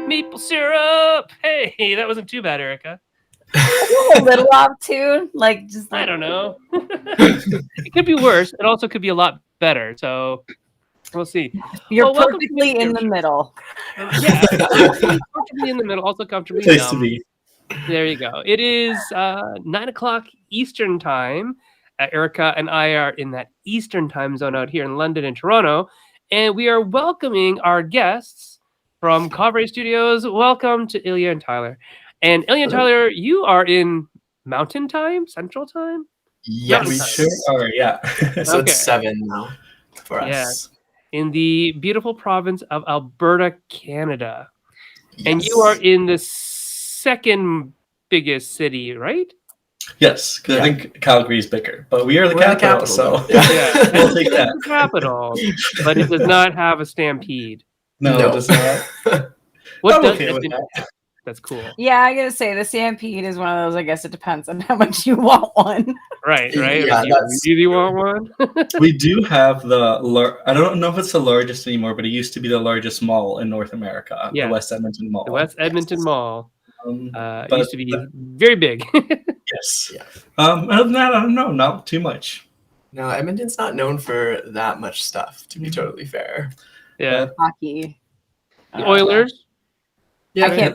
Maple syrup. Hey, that wasn't too bad, Erica. A little off tune, I don't know. It could be worse. It also could be a lot better. So we'll see. You're perfectly in the middle. Yeah, comfortably in the middle, also comfortably Place to be. There you go. It is 9:00 Eastern time. Erica and I are in that Eastern time zone out here in London and Toronto, and we are welcoming our guests from Kovray Studios. Welcome to Ilya and Tylor. And Ilya and Tylor, you are in Mountain Time, Central Time? Yes, we sure are. Yeah. So it's 7 now for us. Yeah. In the beautiful province of Alberta, Canada. Yes. And you are in the second biggest city, right? Yes, because I think Calgary is bigger, but we're the capital, so we'll take that. It's the capital, but it does not have a stampede. No. It does not. What does okay with that? That's cool. Yeah, I gotta say the stampede is one of those. I guess it depends on how much you want one. Right. Yeah, do you want one? We do have I don't know if it's the largest anymore, but it used to be the largest mall in North America. Yeah. The West Edmonton Mall. The West Edmonton Mall. It used to be very big. Yes. Yeah. Other than that, I don't know. Not too much. No, Edmonton's not known for that much stuff, to be totally fair. Yeah. Hockey. The Oilers. Yeah, I can't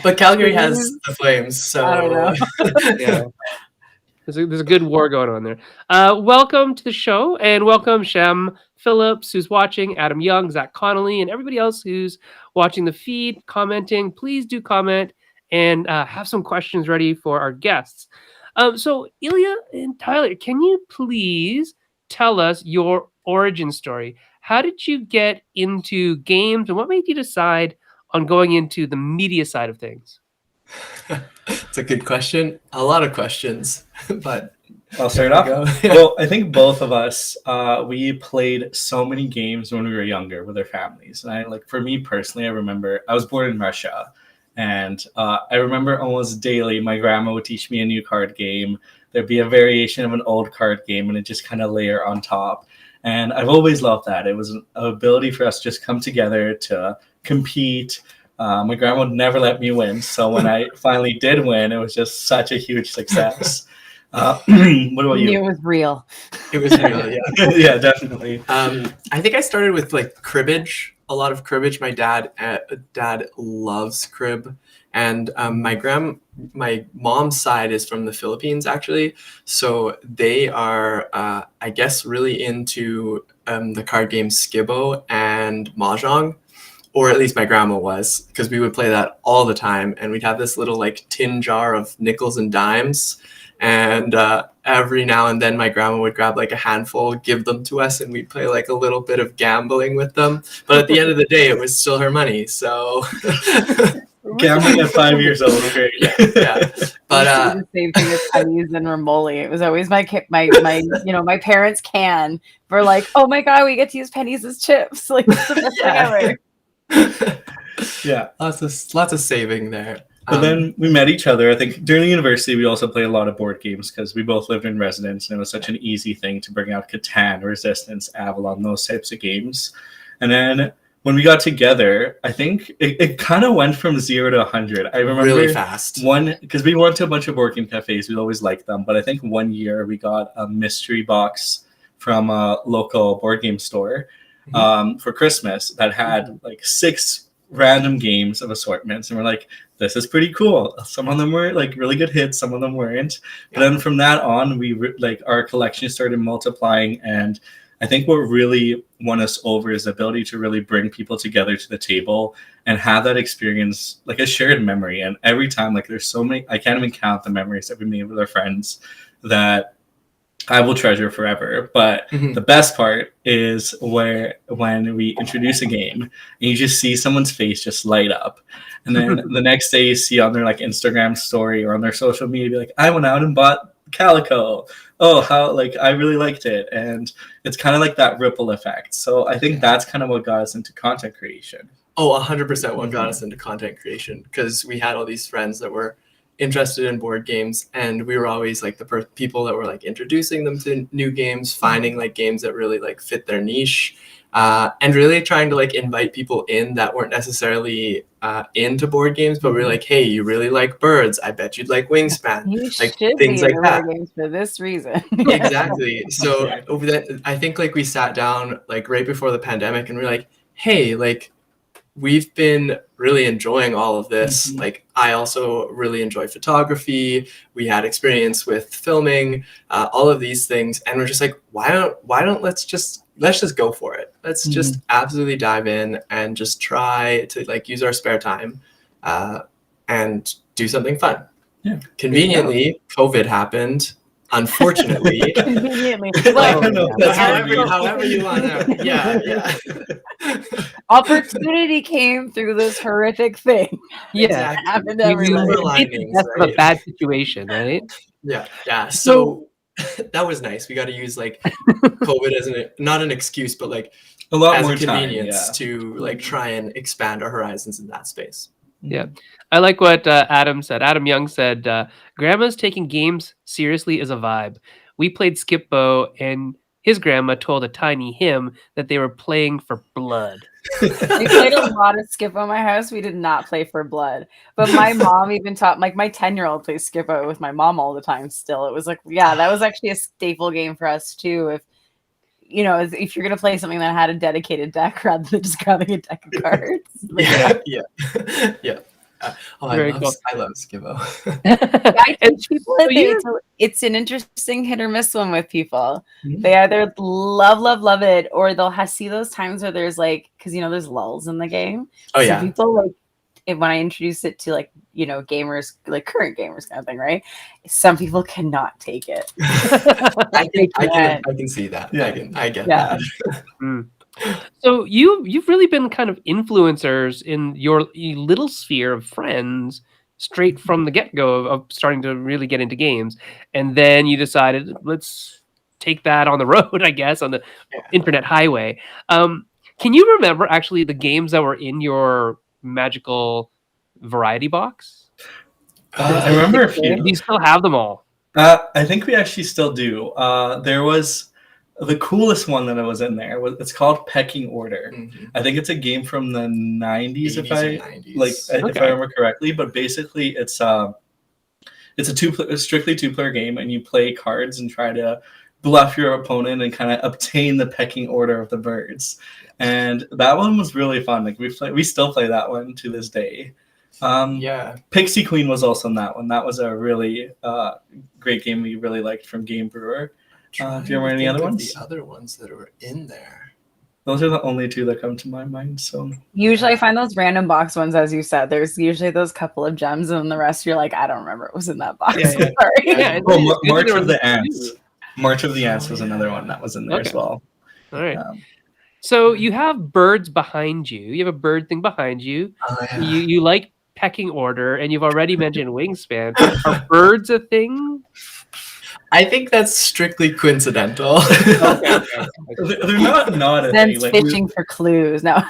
but Calgary has the Flames, so I don't know. Yeah. There's a good war going on there. Welcome to the show, and welcome Shem Phillips, who's watching, Adam Young, Zach Connolly, and everybody else who's watching the feed, commenting. Please do comment and have some questions ready for our guests. So, Ilya and Tylor, can you please tell us your origin story? How did you get into games, and what made you decide on going into the media side of things? It's a good question. A lot of questions, but I'll start off. Well, I think both of us, we played so many games when we were younger with our families. And for me personally, I remember I was born in Russia, and I remember almost daily my grandma would teach me a new card game. There'd be a variation of an old card game, and it just kind of layer on top. And I've always loved that. It was an ability for us to just come together to compete. My grandma would never let me win. So when I finally did win, it was just such a huge success. What about you? It was real. It was real, yeah. Yeah, definitely. I think I started with cribbage, a lot of cribbage. My dad loves crib. And my mom's side is from the Philippines, actually. So they are, I guess, really into the card game Skibbo and Mahjong, or at least my grandma was, because we would play that all the time. And we'd have this little tin jar of nickels and dimes. And every now and then my grandma would grab a handful, give them to us, and we'd play a little bit of gambling with them. But at the end of the day, it was still her money. So... Gambling at 5 years old, great. Yeah. But the same thing as pennies and Ramoli. It was always my my parents' can for oh my god, we get to use pennies as chips. It's the best thing ever. Yeah, lots of saving there. But then we met each other. I think during the university, we also played a lot of board games because we both lived in residence, and it was such an easy thing to bring out Catan, Resistance, Avalon, those types of games. And then when we got together, I think it kind of went from 0 to 100. I remember really fast. Because we went to a bunch of board game cafes. We always liked them. But I think one year we got a mystery box from a local board game store for Christmas that had 6 random games of assortments. And we're like, this is pretty cool. Some of them were really good hits. Some of them weren't. But then from that on, we our collection started multiplying. And I think what really won us over is the ability to really bring people together to the table and have that experience, a shared memory. And every time, there's so many, I can't even count the memories that we made with our friends that I will treasure forever. But the best part is when we introduce a game and you just see someone's face just light up. And then the next day you see on their Instagram story or on their social media, be like, I went out and bought Calico. Oh, how I really liked it. And it's kind of that ripple effect. So I think that's kind of what got us into content creation. Oh, 100% what got us into content creation, because we had all these friends that were interested in board games, and we were always the people that were introducing them to new games, finding games that really fit their niche. and really trying to like invite people in that weren't necessarily into board games, but we're like, hey, you really like birds, I bet you'd like Wingspan, You like should things be like into that. board games for this reason. Exactly. So over that, I think like we sat down like right before the pandemic and we're like, hey, like we've been really enjoying all of this. Like I also really enjoy photography. We had experience with filming, all of these things, and we're just like, why don't let's just go for it. Let's just absolutely dive in and just try to like use our spare time and do something fun. Yeah. Conveniently, COVID happened. Unfortunately, Conveniently. I don't know if that's however you want to. Yeah. Opportunity came through this horrific thing. Yeah. Exactly. Happened You everywhere. Silver made the linings, best of a right? bad situation, right? Yeah. So that was nice. We got to use like COVID as not an excuse, but like A lot as more a convenience time, to like try and expand our horizons in that space. Yeah. I like what Adam said. Adam Young said, grandma's taking games seriously is a vibe. We played Skip Bo, and his grandma told a tiny him that they were playing for blood. We played a lot of Skip-Bo in my house. We did not play for blood. But my mom even taught, like, my 10-year-old plays Skip-Bo with my mom all the time still. It was like, yeah, that was actually a staple game for us too. If you know, if you're gonna play something that had a dedicated deck rather than just grabbing a deck of cards. Like, Yeah. Very cool. I love Skibbo. I And teach people so that it's an interesting hit or miss one with people. Mhm. They either love it, or they'll see those times where there's like, because you know there's lulls in the game. Oh So yeah. people like when I introduce it to like, you know, gamers, like current gamers kind of thing, right? Some people cannot take it. I can see that. Yeah. I get Yeah. that. So you've really been kind of influencers in your little sphere of friends straight from the get-go of starting to really get into games. And then you decided, let's take that on the road, I guess, on the internet highway. Can you remember actually the games that were in your magical variety box? I remember a few. Do you still have them all? I think we actually still do. There was the coolest one that was in there. It's called Pecking Order. I think it's a game from the 90s, if I remember correctly. But basically, it's a strictly two-player game, and you play cards and try to bluff your opponent and kind of obtain the pecking order of the birds. And that one was really fun. Like we still play that one to this day. Pixie Queen was also in that one. That was a really great game we really liked from Game Brewer. Do you remember any other ones? The other ones that were in there. Those are the only two that come to my mind. So Usually I find those random box ones, as you said. There's usually those couple of gems, and the rest you're like, I don't remember what was in that box. Yeah. Sorry. Yeah. March of the Ants. March of the Ants was another one that was in there as well. All right. So you have birds behind you. You have a bird thing behind you. You like Pecking Order, and you've already mentioned Wingspan. Are birds a thing? I think that's strictly coincidental. They're not a Then thing. Like, fishing for clues. No.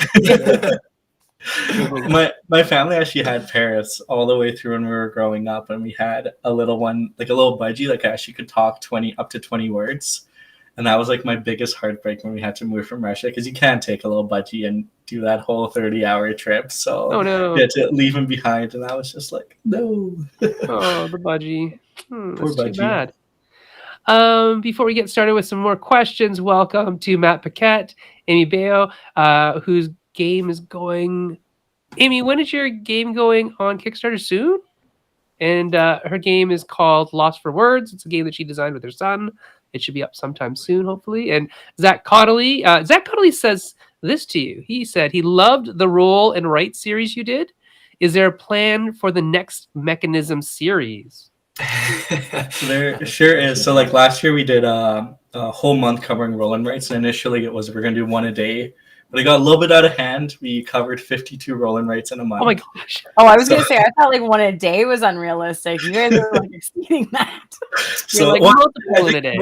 my family actually had parrots all the way through when we were growing up, and we had a little one, like a little budgie, like actually could talk up to 20 words. And that was like my biggest heartbreak when we had to move from Russia, because you can't take a little budgie and do that whole 30-hour trip. So we had to leave him behind, and I was just like, no. Oh, the budgie. Poor That's budgie. too bad. Before we get started with some more questions, welcome to Matt Paquette, Amy Bayo, whose game is going. Amy, when is your game going on Kickstarter? Soon? And her game is called Lost for Words. It's a game that she designed with her son. It should be up sometime soon, hopefully. And Zach Connolly says this to you. He said he loved the Roll and Write series you did. Is there a plan for the next Mechanism series? There sure is. So like last year we did a whole month covering roll and writes, and initially it was we're gonna do one a day, but it got a little bit out of hand. We covered 52 roll and writes in a month. Oh my gosh. Oh, I was gonna say, I thought like one a day was unrealistic. You guys are like exceeding that. So like, I think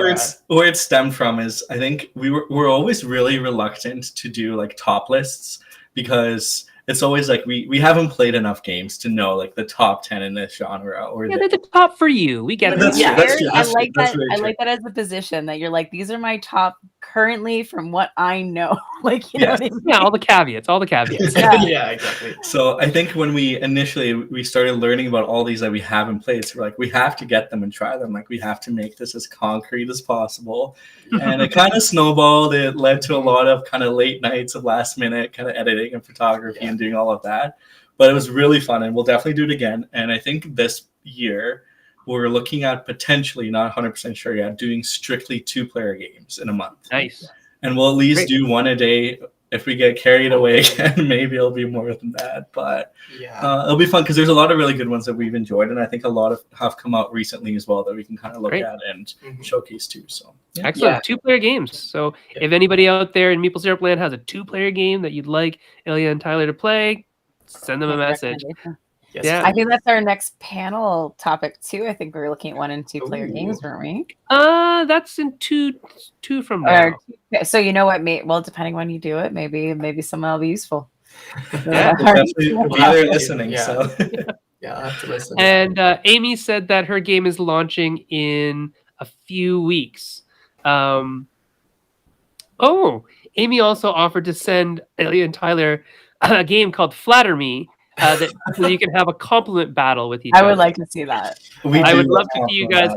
where it stemmed from is I think we're always really reluctant to do like top lists, because it's always like we haven't played enough games to know like the top 10 in this genre. Or Yeah, they're the top for you. We get it. That's Yeah, true, that's true, I that's like true, that's that. very I true. like that as a position that you're like, these are my top currently from what I know. Like, you know Yes. what I mean? Yeah, all the caveats, all the caveats. Yeah, exactly. So I think when we started learning about all these that we haven't played, so we're like, we have to get them and try them. Like we have to make this as concrete as possible. And it kind of snowballed. It led to a lot of kind of late nights of last minute kind of editing and photography and doing all of that. But it was really fun, and we'll definitely do it again. And I think this year we're looking at potentially, not 100% sure yet, doing strictly 2-player games in a month. Nice. And we'll at least Great. do one a day. If we get carried away again, maybe it'll be more than that. But it'll be fun because there's a lot of really good ones that we've enjoyed, and I think a lot of have come out recently as well that we can kind of look Great. at and showcase too. So Excellent. 2-player games. So if anybody out there in Maple Syrup Land has a 2-player game that you'd like Ilya and Tylor to play, send them a message. Yes, Yeah. I think that's our next panel topic too. I think we were looking at 1 and 2-player games, weren't we? That's in two from now. So you know what? Well, depending when you do it, maybe someone will be useful. Yeah, we'll definitely be there listening. Yeah. So Yeah, I'll have to listen. And Amy said that her game is launching in a few weeks. Amy also offered to send Ilya and Tylor a game called Flatter Me, that so you can have a compliment battle with each other. I would like to see that. I would love to see you guys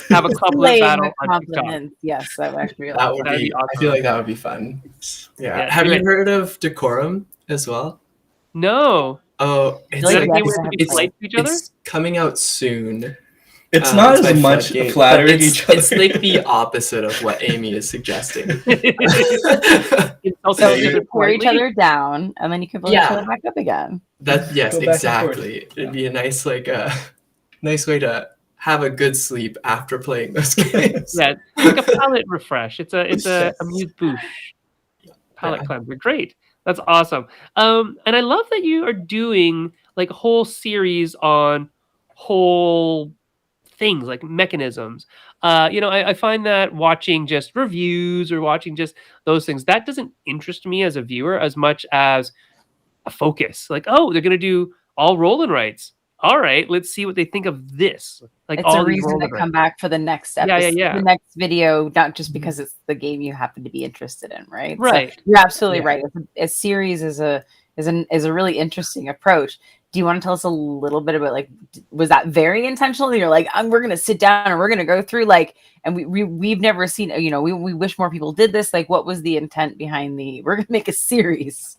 have a compliment Slaying battle with on TikTok. compliments. Yes, that would actually be That would That'd be. be awesome. I feel like that would be fun. Yeah. Yeah, Have do you it. heard of Decorum as well? No. Oh, Is it's that a Like, game yes, where I have we play to each other? it's coming out soon. it's not It's by as much Floodgate, flattering but each other. It's like the opposite of what Amy is suggesting. Insult So each you other can tear each politely? other down, and then you can build each Yeah. other back up again. Yes, Go back and forth. exactly. It'd be a nice nice way to have a good sleep after playing those games. Yeah, like a palate refresh. It's a Yes. amuse bouche palate Yeah. cleanser. Great. That's awesome. And I love that you are doing like a whole series on whole things like mechanisms. I find that watching just reviews or watching just those things, that doesn't interest me as a viewer as much as a focus. Like, oh, they're gonna do all roll and writes. All right, let's see what they think of this. Like It's all a these reason roll to and come writes. back for the next episode, yeah. the next video, not just because it's the game you happen to be interested in, right? Right. So you're absolutely Yeah. right. A series is a really interesting approach. Do you want to tell us a little bit about was that very intentional? You're like, we're gonna sit down and we're gonna go through and we've never seen, we wish more people did this. Like, what was the intent behind we're gonna make a series?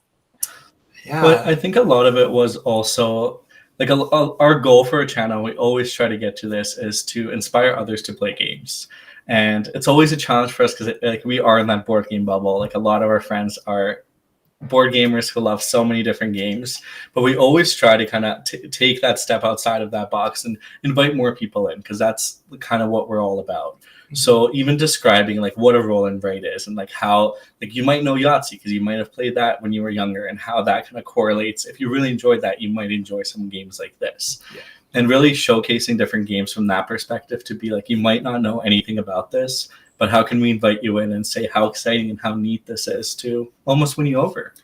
Yeah. But I think a lot of it was also like our goal for a channel. We always try to get to this is to inspire others to play games, and it's always a challenge for us because we are in that board game bubble. Like a lot of our friends are board gamers who love so many different games, but we always try to kind of take that step outside of that box and invite more people in because that's kind of what we're all about. So even describing like what a roll and write is and like how like you might know Yahtzee because you might have played that when you were younger and how that kind of correlates. If you really enjoyed that, you might enjoy some games like this. Yeah. And really showcasing different games from that perspective to be like, you might not know anything about this, but how can we invite you in and say how exciting and how neat this is to almost win you over?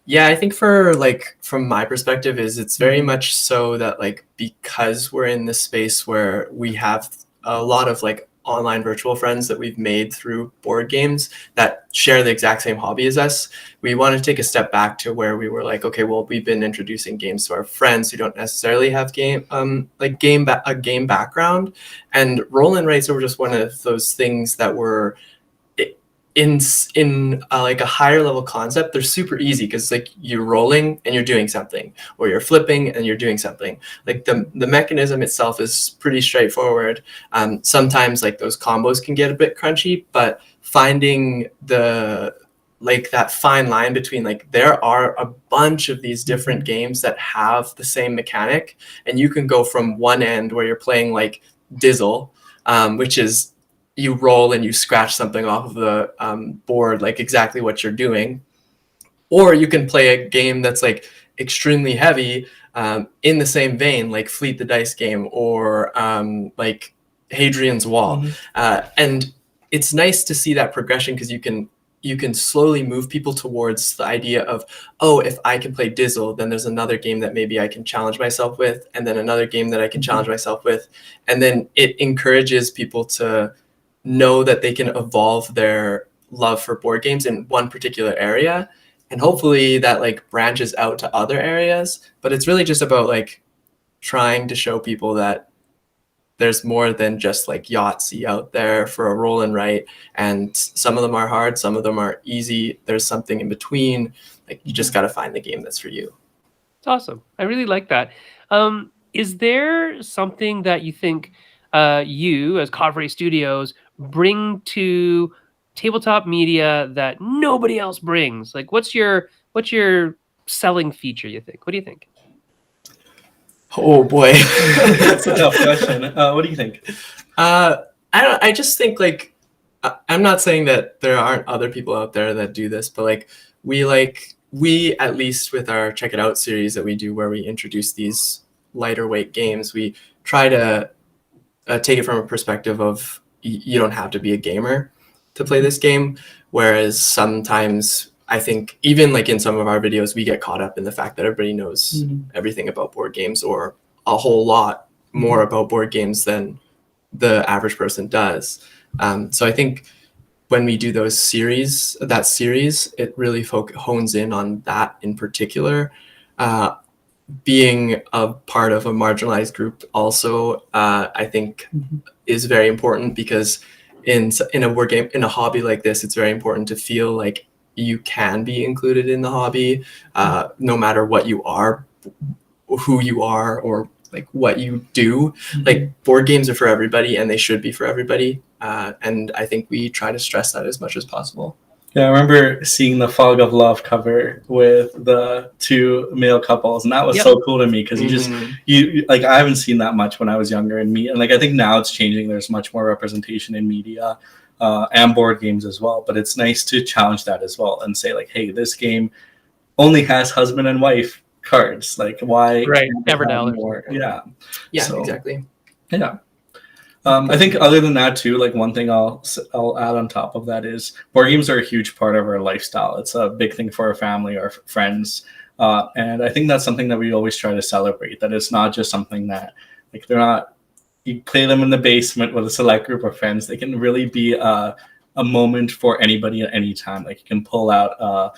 Yeah, I think from my perspective is it's very much so that because we're in this space where we have a lot of online virtual friends that we've made through board games that share the exact same hobby as us, we want to take a step back to where we were like, okay, well, we've been introducing games to our friends who don't necessarily have game background, and roll and writes were just one of those things that were in a higher level concept. They're super easy because you're rolling and you're doing something, or you're flipping and you're doing something. The mechanism itself is pretty straightforward. Sometimes those combos can get a bit crunchy, but finding that fine line between there are a bunch of these different games that have the same mechanic, and you can go from one end where you're playing Dizzle, which is you roll and you scratch something off of the board, exactly what you're doing. Or you can play a game that's extremely heavy in the same vein, like Fleet the Dice game or Hadrian's Wall. Mm-hmm. And it's nice to see that progression because you can you can slowly move people towards the idea of, oh, if I can play Dizzle, then there's another game that maybe I can challenge myself with, and then another game that I can challenge myself with. And then it encourages people to know that they can evolve their love for board games in one particular area. And hopefully that like branches out to other areas. But it's really just about like trying to show people that there's more than just like Yahtzee out there for a roll and write. And some of them are hard, some of them are easy. There's something in between. Like you just got to find the game that's for you. It's awesome. I really like that. Is there something that you think you, as Kovray Studios, bring to tabletop media that nobody else brings? Like, what's your selling feature, you think? What do you think? Oh boy. That's a tough question. What do you think? I just think like, I'm not saying that there aren't other people out there that do this, but like we at least with our Check It Out series that we do where we introduce these lighter weight games, we try to take it from a perspective of you don't have to be a gamer to play this game. Whereas sometimes I think even like in some of our videos, we get caught up in the fact that everybody knows everything about board games or a whole lot more about board games than the average person does. So I think when we do that series, it really hones in on that in particular. Being a part of a marginalized group also, I think is very important because in a board game, in a hobby like this, it's very important to feel like you can be included in the hobby, no matter what you are, who you are, or like what you do. Like board games are for everybody and they should be for everybody. And I think we try to stress that as much as possible. Yeah, I remember seeing the Fog of Love cover with the two male couples, and that was so cool to me because you like I haven't seen that much when I was younger and like I think now it's changing. There's much more representation in media and board games as well. But it's nice to challenge that as well and say like, hey, this game only has husband and wife cards. Like why? Right, Everdell. More? Yeah. Yeah, exactly. Yeah. I think other than that too, like one thing I'll add on top of that is board games are a huge part of our lifestyle. It's a big thing for our family, our friends. And I think that's something that we always try to celebrate, that it's not just something that like they're not, you play them in the basement with a select group of friends. They can really be a moment for anybody at any time. Like you can pull out a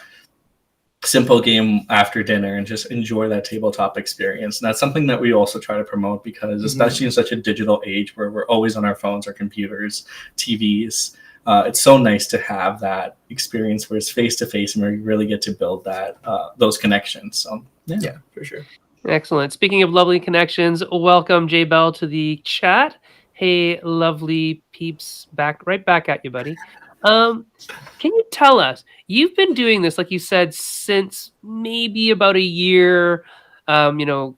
simple game after dinner and just enjoy that tabletop experience. And that's something that we also try to promote because especially in such a digital age where we're always on our phones, our computers, TVs, it's so nice to have that experience where it's face to face and where you really get to build that those connections. So yeah, for sure. Excellent. Speaking of lovely connections, welcome Jay Bell to the chat. Hey, lovely peeps, right back at you, buddy. Can you tell us, you've been doing this, like you said, since maybe about a year, the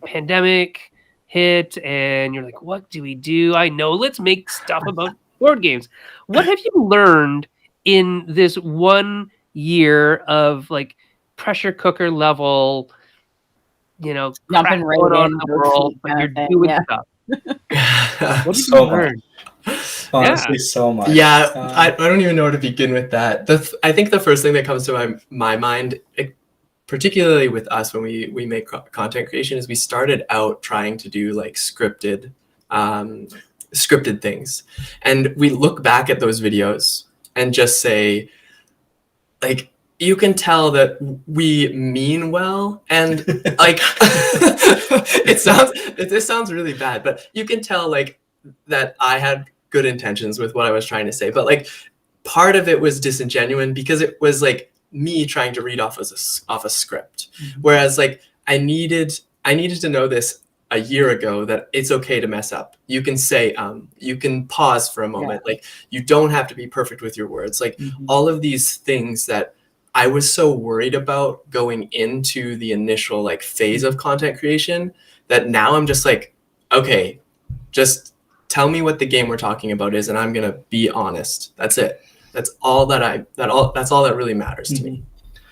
pandemic hit and you're like, what do we do? I know, let's make stuff about board games. What have you learned in this 1 year of like pressure cooker level, jumping right on in the world, but you're doing stuff? What did you learn? Honestly, so much. Yeah, I don't even know where to begin with that. I think the first thing that comes to my mind, particularly with us when we make content creation, is we started out trying to do like scripted things, and we look back at those videos and just say, like, you can tell that we mean well, and like this sounds really bad, but you can tell like that I had good intentions with what I was trying to say, but like part of it was disingenuous because it was like me trying to read off a script, whereas like I needed to know this a year ago, that it's okay to mess up. You can say you can pause for a moment, like you don't have to be perfect with your words, like all of these things that I was so worried about going into the initial like phase of content creation, that now I'm just like, okay, just tell me what the game we're talking about is, and I'm gonna be honest. That's it. That's all that's all that really matters to me.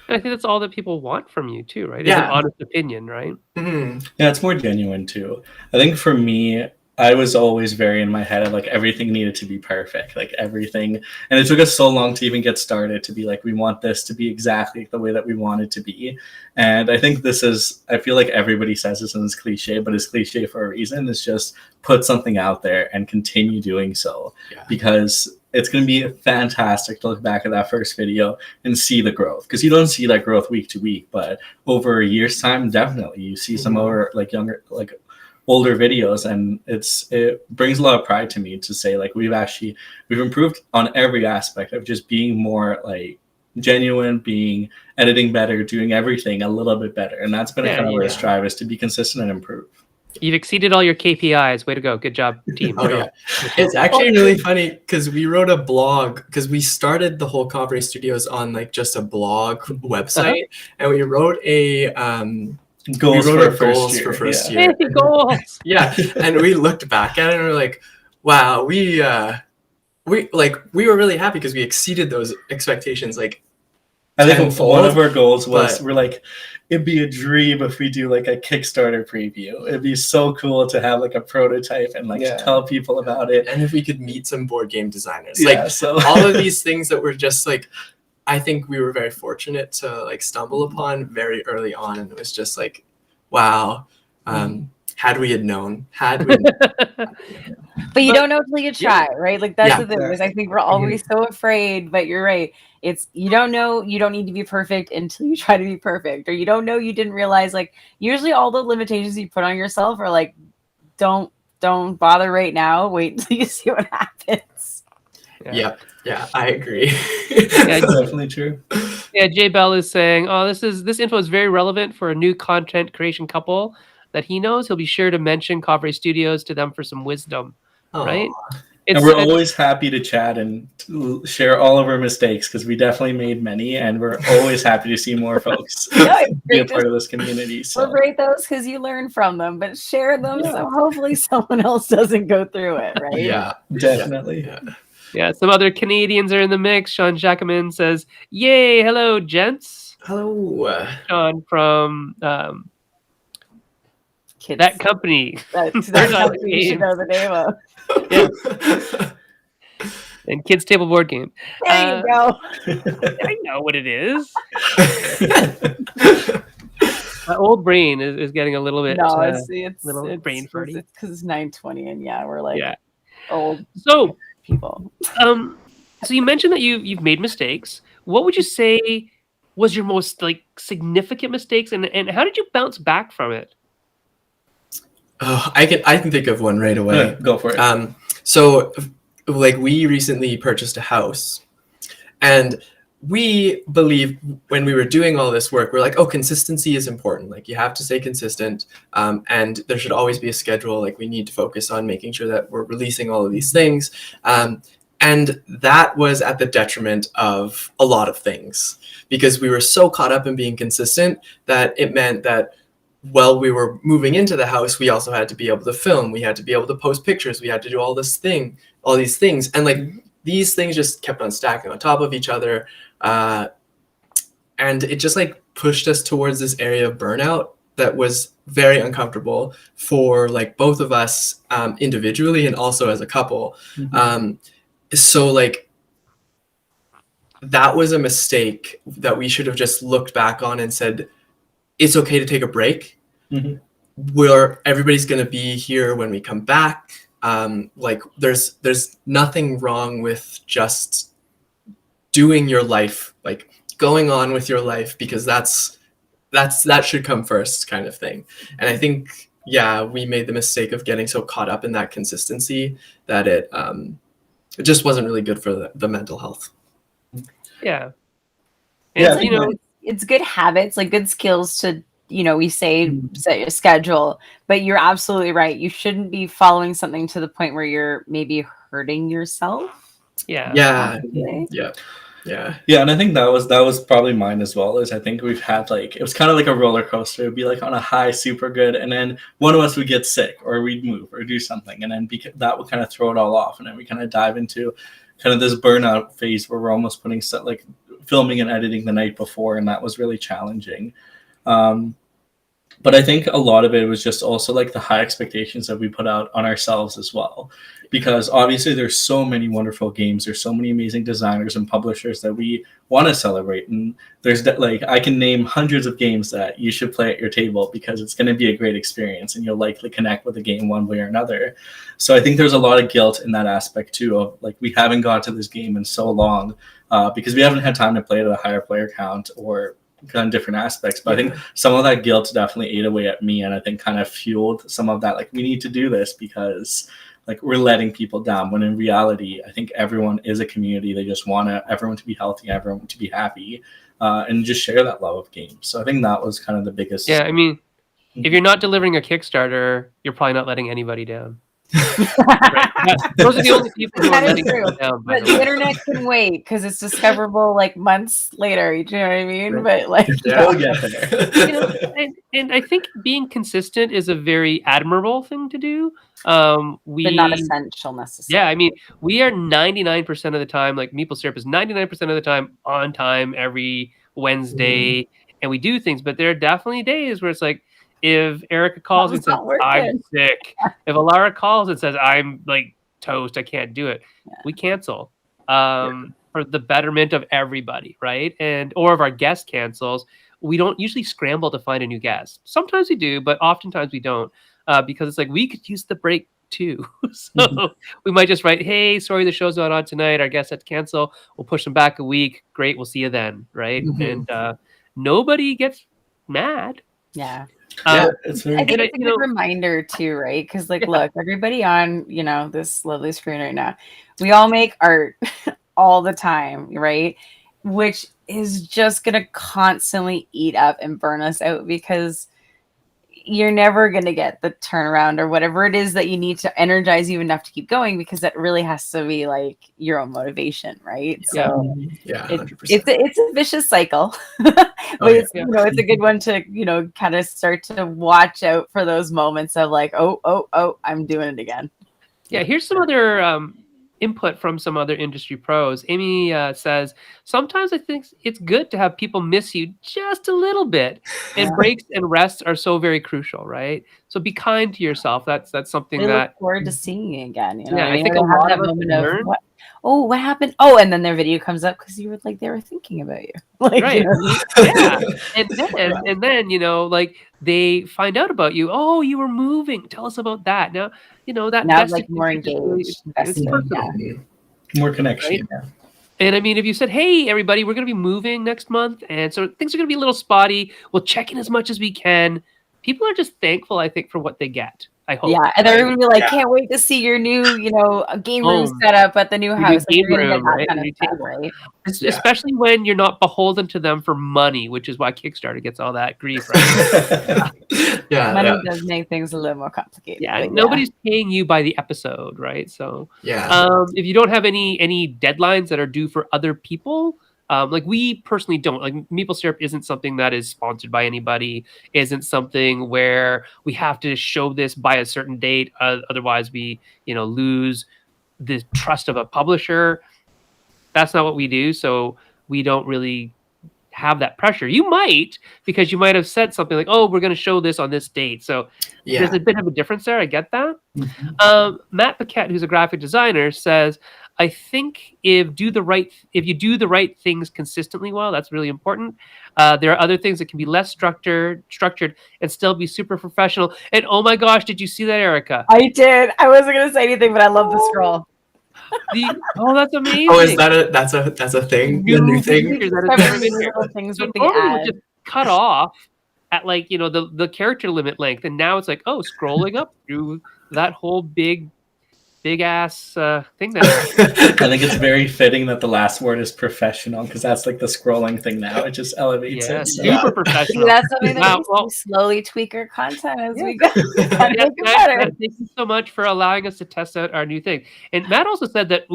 And I think that's all that people want from you too, right? Yeah. It's an honest opinion, right? Yeah, it's more genuine too. I think for me, I was always very in my head of like everything needed to be perfect, like everything. And it took us so long to even get started to be like, we want this to be exactly the way that we want it to be. And I think I feel like everybody says this and it's cliche, but it's cliche for a reason. It's just put something out there and continue doing so, because it's going to be fantastic to look back at that first video and see the growth, because you don't see that growth week to week, but over a year's time, definitely you see some over like older videos, and it brings a lot of pride to me to say like we've improved on every aspect of just being more like genuine, being editing better, doing everything a little bit better. And that's been a kind of our strive, is to be consistent and improve. You've exceeded all your KPIs. Way to go. Good job, team. It's actually really funny because we wrote a blog, because we started the whole Kovray Studios on like just a blog website, and we wrote a goals for first year. Hey, goals. Yeah, and we looked back at it and we're like, wow, we were really happy because we exceeded those expectations. Like, I think one of our goals was, we're like, it'd be a dream if we do like a Kickstarter preview. It'd be so cool to have like a prototype and like tell people about it. And if we could meet some board game designers, all of these things that were just like, I think we were very fortunate to like stumble upon very early on, and it was just like, wow, had we known. But you don't know until you try, right? Like that's the thing. Is I think we're always so afraid, but you're right. It's, you don't know, you don't need to be perfect until you try to be perfect, or you don't know, you didn't realize, like usually all the limitations you put on yourself are like, don't bother right now. Wait until you see what happens. Yeah, I agree. Yeah, definitely true. Yeah, Jay Bell is saying, "Oh, this info is very relevant for a new content creation couple that he knows. He'll be sure to mention Kovray Studios to them for some wisdom." Right? And we're always happy to chat and to share all of our mistakes, because we definitely made many, and we're always happy to see more folks be a part of this community. So celebrate those because you learn from them, but share them so hopefully someone else doesn't go through it, right? Yeah, definitely. Yeah, some other Canadians are in the mix. Sean Jacquemin says, "Yay, hello, gents." Hello. Sean from Kids. that company. That company you should know the name of. And Kids Table Board Game. There you go. I know what it is. My old brain is getting a little bit it's brain farty. It's because it's 9:20, and we're like old people. So you mentioned that you've made mistakes. What would you say was your most like significant mistakes, and how did you bounce back from it? Oh, I can think of one right away. Yeah, go for it. So like we recently purchased a house, and we believe when we were doing all this work, we're like, oh, consistency is important. Like you have to stay consistent, and there should always be a schedule. Like we need to focus on making sure that we're releasing all of these things. And that was at the detriment of a lot of things, because we were so caught up in being consistent that it meant that while we were moving into the house, we also had to be able to film. We had to be able to post pictures. We had to do all these things. And like these things just kept on stacking on top of each other. And it just like pushed us towards this area of burnout that was very uncomfortable for like both of us individually and also as a couple. So like that was a mistake that we should have just looked back on and said, it's okay to take a break. Where everybody's going to be here when we come back. Like there's nothing wrong with just doing your life, like going on with your life, because that should come first, kind of thing. And I think we made the mistake of getting so caught up in that consistency that it just wasn't really good for the mental health. And, it's good habits, like good skills to, we say set your schedule, but you're absolutely right. You shouldn't be following something to the point where you're maybe hurting yourself. And I think that was probably mine as well. Is I think we've had like, it was kind of like a roller coaster. It'd be like on a high, super good, and then one of us would get sick or we'd move or do something, and then that would kind of throw it all off, and then we kind of dive into kind of this burnout phase where we're almost putting stuff like filming and editing the night before, and that was really challenging. But I think a lot of it was just also like the high expectations that we put out on ourselves as well, because obviously there's so many wonderful games, there's so many amazing designers and publishers that we want to celebrate, and there's like I can name hundreds of games that you should play at your table because it's going to be a great experience and you'll likely connect with the game one way or another. So I think there's a lot of guilt in that aspect too, of like we haven't got to this game in so long because we haven't had time to play it at a higher player count or on different aspects. But I think some of that guilt definitely ate away at me, and I think kind of fueled some of that, like we need to do this because like we're letting people down, when in reality I think everyone is a community. They just want everyone to be healthy, everyone to be happy, and just share that love of games. So I think that was kind of the biggest. Yeah, I mean, if you're not delivering a Kickstarter, you're probably not letting anybody down. Those are the only people who are That is letting true. people down. By But the the way. internet can wait because it's discoverable like months later. You know what I mean? Right. But like, Yeah. We'll get there. You know, and I think being consistent is a very admirable thing to do. but not essential necessarily. Yeah, I mean, we are 99% of the time, like Maple Syrup is 99% of the time on time every Wednesday, and we do things, but there are definitely days where it's like, if Erica calls and It's says, not working. I'm sick, if Alara calls and says, I'm like toast, I can't do it, we cancel for the betterment of everybody, right? And or if our guest cancels, we don't usually scramble to find a new guest. Sometimes we do, but oftentimes we don't. Because it's like we could use the break too. So we might just write, hey, sorry, the show's not on tonight. Our guest had to cancel. We'll push them back a week. Great, we'll see you then, right? And nobody gets mad. Yeah. It's very I think And it's a good reminder too, right? Because like, look, everybody on this lovely screen right now, we all make art all the time, right? Which is just gonna constantly eat up and burn us out because you're never going to get the turnaround or whatever it is that you need to energize you enough to keep going, because that really has to be like your own motivation, right? So it's a vicious cycle, but it's it's a good one to kind of start to watch out for those moments of like, oh, I'm doing it again. Yeah, here's some other input from some other industry pros. Amy says, sometimes I think it's good to have people miss you just a little bit, and breaks and rests are so very crucial, right? So be kind to yourself. That's something I that look forward to seeing you again. I think a lot of us learn. What happened? Oh, and then their video comes up because you were like, they were thinking about you. Like, right. Yeah. And then, like they find out about you. Oh, you were moving. Tell us about that. Now, that now like more engaged. It's personal. More connection. Right? And I mean, if you said, hey, everybody, we're going to be moving next month, and so things are going to be a little spotty, we'll check in as much as we can. People are just thankful, I think, for what they get. I hope. Yeah, and they're going to be like, can't wait to see your new, game room set up at the new house. Game room, right? Kind of stuff, right? Especially when you're not beholden to them for money, which is why Kickstarter gets all that grief, right? Money does make things a little more complicated. Yeah, nobody's paying you by the episode, right? So if you don't have any deadlines that are due for other people, like we personally don't, like Maple Syrup isn't something that is sponsored by anybody, isn't something where we have to show this by a certain date, otherwise we lose the trust of a publisher. That's not what we do, so we don't really have that pressure. You might, because you might have said something like, oh, we're going to show this on this date, so there's a bit of a difference there. I get that. Matt Paquette, who's a graphic designer, says, I think if you do the right things consistently well, that's really important. There are other things that can be less structured and still be super professional. And oh my gosh, did you see that, Erica? I did. I wasn't going to say anything, but I love the scroll. That's amazing. Oh, is that that's a thing? The new thing? Things so with the normally ad. we just cut off at like the character limit length, and now it's like, scrolling up through that whole big ass thing there. I think it's very fitting that the last word is professional, because that's like the scrolling thing now. It just elevates it. So. Super professional. That's something that we slowly tweak our content as we go. Thank you so much for allowing us to test out our new thing. And Matt also said that,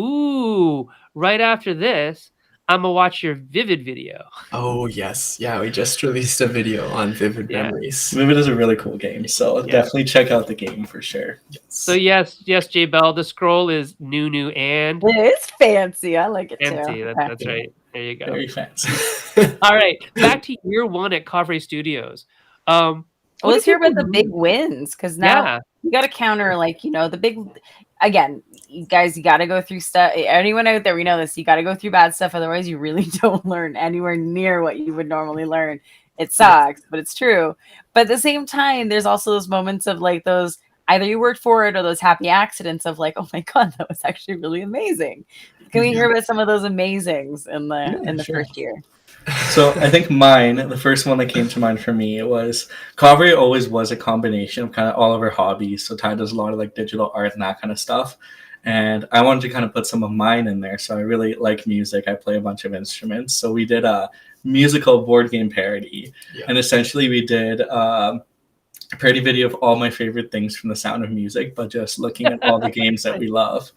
right after this, I'm going to watch your Vivid video. Oh, yes. Yeah, we just released a video on Vivid Memories. Vivid is a really cool game, so definitely check out the game for sure. Yes. So yes, J Bell, the scroll is new and... It's fancy. I like it fancy. too. That's right. There you go. Very fancy. All right, back to year one at Kovray Studios. Well, let's hear about the people big do? wins, because now Yeah. you got to counter, like, the big. Again, you guys, you got to go through stuff. Anyone out there, we know this. You got to go through bad stuff, otherwise, you really don't learn anywhere near what you would normally learn. It sucks, but it's true. But at the same time, there's also those moments of like those either you worked for it or those happy accidents of like, oh my god, that was actually really amazing. Can we hear about some of those amazings in the sure. first year? So I think the first one that came to mind for me was Kovray always was a combination of kind of all of our hobbies. So Ty does a lot of like digital art and that kind of stuff. And I wanted to kind of put some of mine in there. So I really like music. I play a bunch of instruments. So we did a musical board game parody. Yeah. And essentially we did a parody video of all my favorite things from The Sound of Music, but just looking at all the games that we love.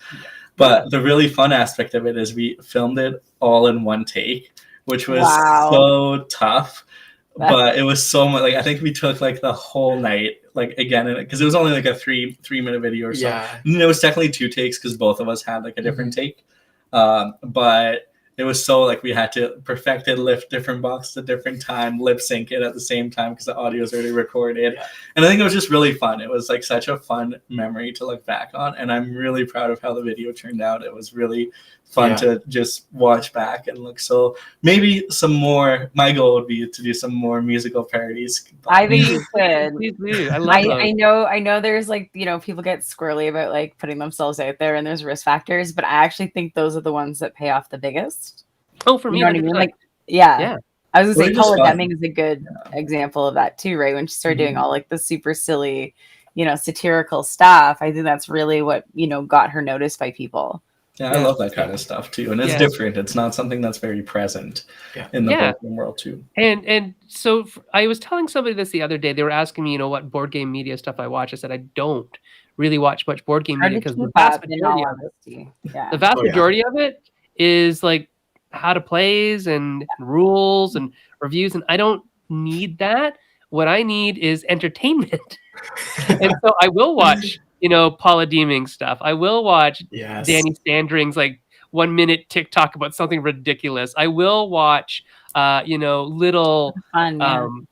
But the really fun aspect of it is we filmed it all in one take, which was so tough. But it was so much, like, I think we took like the whole night, like, again, because it was only like a 3-minute video or so. Yeah. And it was technically 2 takes because both of us had like a different take. But it was so like we had to perfect it, lift different boxes at different time, lip sync it at the same time because the audio is already recorded. Yeah. And I think it was just really fun. It was like such a fun memory to look back on. And I'm really proud of how the video turned out. It was really fun to just watch back and look. So maybe some more, my goal would be to do some more musical parodies. I think you could. Please do. I love those. I know there's like, people get squirrely about like putting themselves out there and there's risk factors, but I actually think those are the ones that pay off the biggest. Oh, for me, you know what I mean? Like, yeah. I was gonna say Paula Deming is a good example of that too, right? When she started doing all like the super silly, satirical stuff, I think that's really what, got her noticed by people. Yeah, I love that kind of stuff too, and it's different. It's not something that's very present in the board game world too. And so I was telling somebody this the other day. They were asking me, what board game media stuff I watch. I said I don't really watch much board game media because the vast majority of it is like how to plays and rules and reviews, and I don't need that. What I need is entertainment, and so I will watch. Paula Deeming stuff. I will watch Danny Sandring's like 1 minute TikTok about something ridiculous. I will watch, little, fun,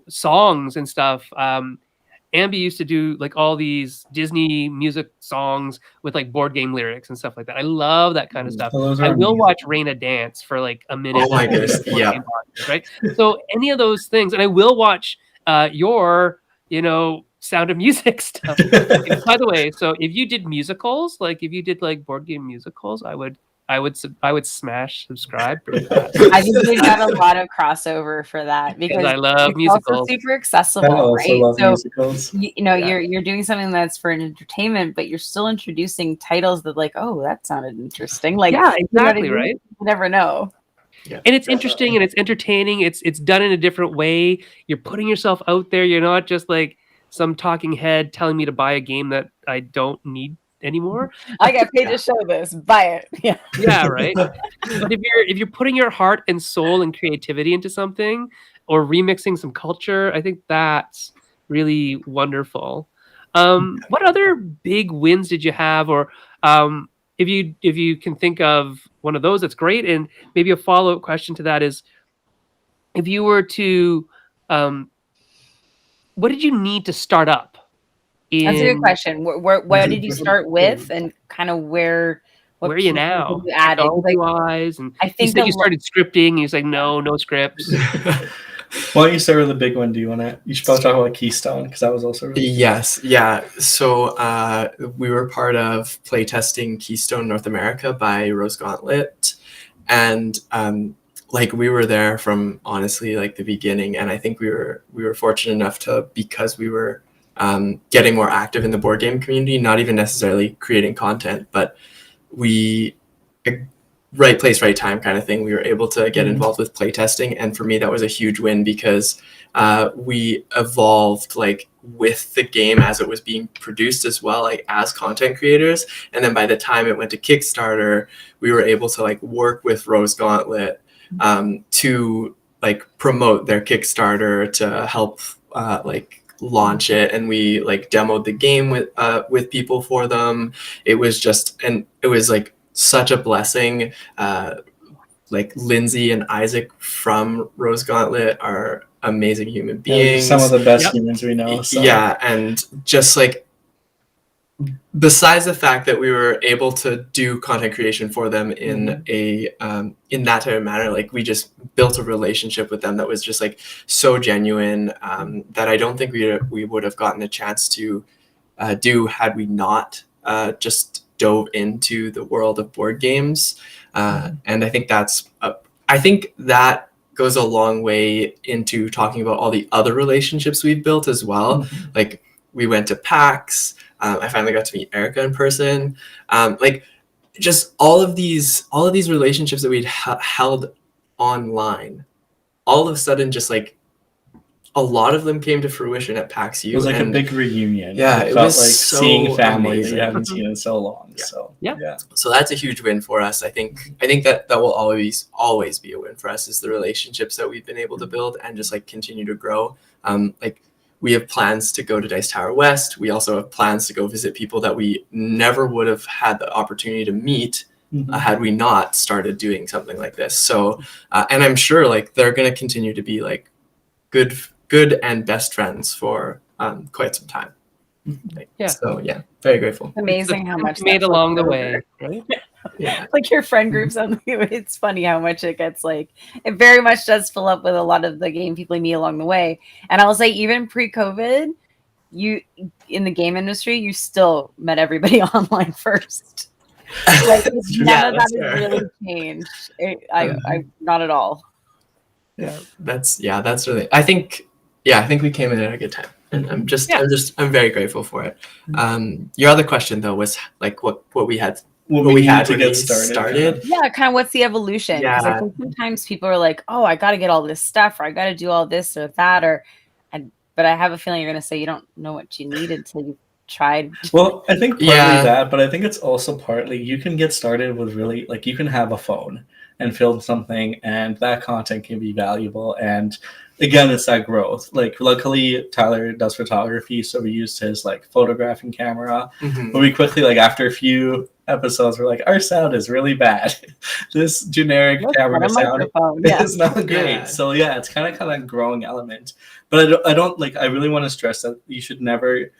songs and stuff. Ambi used to do like all these Disney music songs with like board game lyrics and stuff like that. I love that kind of stuff. I will watch Raina dance for like a minute. Oh my goodness. Yeah. Right. So any of those things, and I will watch your, Sound of Music stuff. By the way, so if you did musicals, like if you did like board game musicals, I would smash subscribe pretty fast. I think we've got a lot of crossover for that because I love musicals. Also super accessible, right? So musicals. You're doing something that's for an entertainment, but you're still introducing titles that like, oh, that sounded interesting. Like, exactly, right? You never know. Yeah, and it's interesting and it's entertaining. It's done in a different way. You're putting yourself out there. You're not just like some talking head telling me to buy a game that I don't need anymore. I got paid to show this. Buy it. Yeah, right. But if you're putting your heart and soul and creativity into something or remixing some culture, I think that's really wonderful. What other big wins did you have, or if you can think of one of those, that's great. And maybe a follow-up question to that is, if you were to what did you need to start up? That's a good question. What did you start with, and kind of where are you now? You added wise, and I think you started scripting. And you said no scripts. Why don't you start with the big one? You should probably talk about Keystone, because that was also really Yes. Yeah. So we were part of playtesting Keystone North America by Rose Gauntlet, and like we were there from honestly like the beginning, and I think we were fortunate enough because we were getting more active in the board game community, not even necessarily creating content, but we right place, right time kind of thing. We were able to get involved with playtesting, and for me that was a huge win because we evolved like with the game as it was being produced as well, like as content creators. And then by the time it went to Kickstarter, we were able to like work with Rose Gauntlet to like promote their Kickstarter, to help like launch it, and we like demoed the game with people for them. It was like such a blessing. Like Lindsay and Isaac from Rose Gauntlet are amazing human Yeah, they're beings. some of the best Yep. humans we know. So. Yeah, and just like besides the fact that we were able to do content creation for them in in that type of manner, like we just built a relationship with them that was just like so genuine, that I don't think we would have gotten a chance to do had we not just dove into the world of board games. And I think I think that goes a long way into talking about all the other relationships we've built as well. Like we went to PAX. I finally got to meet Erica in person. Like just all of these relationships that we'd held online, all of a sudden, just like a lot of them came to fruition at PAX U. It was like a big reunion. Yeah, it it felt was like so seeing family that amazing. you haven't seen in so long. Yeah. So Yeah. So that's a huge win for us. I think that will always be a win for us, is the relationships that we've been able to build and just like continue to grow. Like we have plans to go to Dice Tower West. We also have plans to go visit people that we never would have had the opportunity to meet had we not started doing something like this. So, and I'm sure like they're going to continue to be like good and best friends for quite some time. Like, Yeah. So yeah, very grateful. Amazing how much made that along the flips way, over. right? Yeah. Like your friend groups on it's funny how much it gets like it very much does fill up with a lot of the game people you meet along the way. And I'll say even pre-COVID, you in the game industry, you still met everybody online first. Like none of that has really changed. I not at all. Yeah, that's really. I think we came in at a good time, and I'm very grateful for it. Your other question though was like what we had. What we had to get started. Yeah, kind of what's the evolution? Because I Yeah. think sometimes people are like, "Oh, I got to get all this stuff, or I got to do all this or that," but I have a feeling you're going to say you don't know what you need until you tried. Well, I think partly that, but I think it's also partly you can get started with really like you can have a phone and film something, and that content can be valuable. And again, it's that growth. Like luckily Tyler does photography, so we used his like photographing camera. But we quickly, like after a few episodes, we're like, our sound is really bad. This generic camera sound is not great. Yeah. So yeah, it's kind of growing element. But I don't like. I really want to stress that you should never.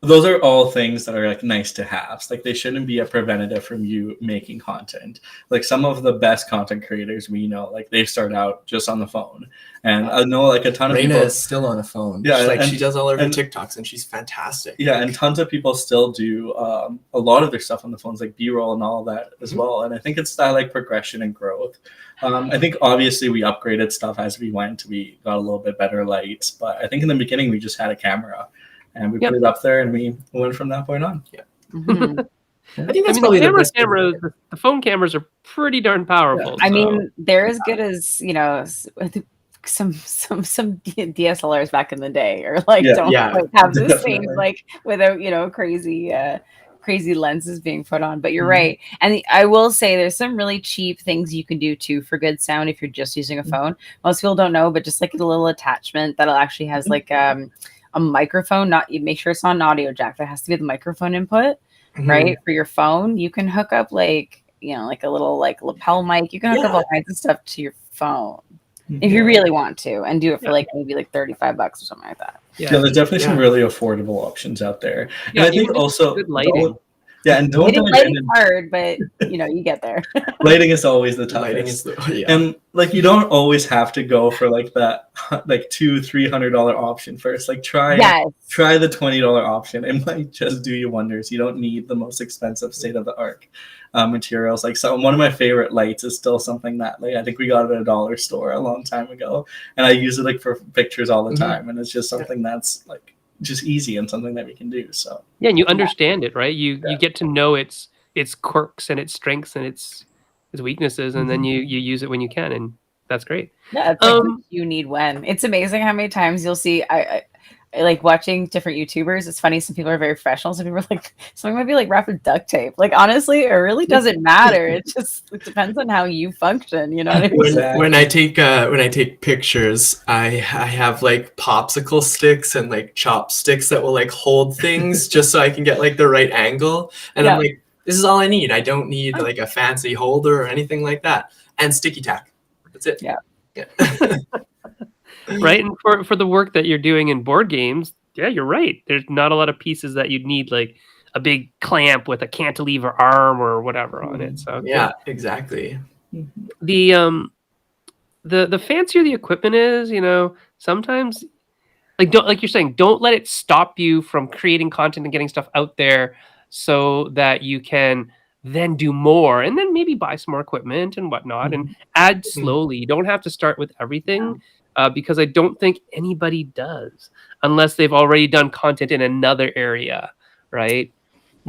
Those are all things that are like nice to have. Like they shouldn't be a preventative from you making content. Like some of the best content creators we know, like they start out just on the phone. And I know like a ton of people is still on a phone. Yeah, she does all of her TikToks and she's fantastic. Yeah, and tons of people still do a lot of their stuff on the phones, like B-roll and all that as well. And I think it's that like progression and growth. I think obviously we upgraded stuff as we went. We got a little bit better lights, but I think in the beginning we just had a camera. And we put it up there, and we went from that point on. Yeah. I think that's probably the phone cameras are pretty darn powerful. Yeah. I mean, they're as good as some DSLRs back in the day, or like don't have the same like without crazy lenses being put on. But you're right, and I will say there's some really cheap things you can do too for good sound if you're just using a phone. Most people don't know, but just like a little attachment that'll actually has like a microphone, you make sure it's not an audio jack. That has to be the microphone input, right? For your phone, you can hook up like a little like lapel mic. You can hook up all kinds of stuff to your phone if you really want to, and do it for like maybe like $35 or something like that. Yeah, there's definitely some really affordable options out there. Yeah, and I think also good lighting. Lighting's hard, but you get there. Lighting is always the toughest. And like you don't always have to go for like that like $200-$300 option first. Like try the $20 option. It might just do you wonders. You don't need the most expensive state of the art materials. Like one of my favorite lights is still something that like I think we got it at a dollar store a long time ago, and I use it like for pictures all the time, and it's just something that's like just easy and something that we can do. So and you understand it, right? You get to know its quirks and its strengths and its weaknesses, and then you use it when you can, and that's great. Yeah, it's like you need when. It's amazing how many times you'll see I like watching different YouTubers. It's funny, some people are very professional, some people are like something might be like wrapped with duct tape. Like honestly, it really doesn't matter. It depends on how you function, you know what I mean? When I take pictures, I have like popsicle sticks and like chopsticks that will like hold things just so I can get like the right angle. And I'm like, this is all I need. I don't need like a fancy holder or anything like that. And sticky tack. That's it. Yeah. Right? And for the work that you're doing in board games, yeah, you're right. There's not a lot of pieces that you'd need, like a big clamp with a cantilever arm or whatever on it. So Yeah, exactly. the fancier the equipment is, sometimes like you're saying, don't let it stop you from creating content and getting stuff out there so that you can then do more and then maybe buy some more equipment and whatnot and add slowly. You don't have to start with everything because I don't think anybody does unless they've already done content in another area, right?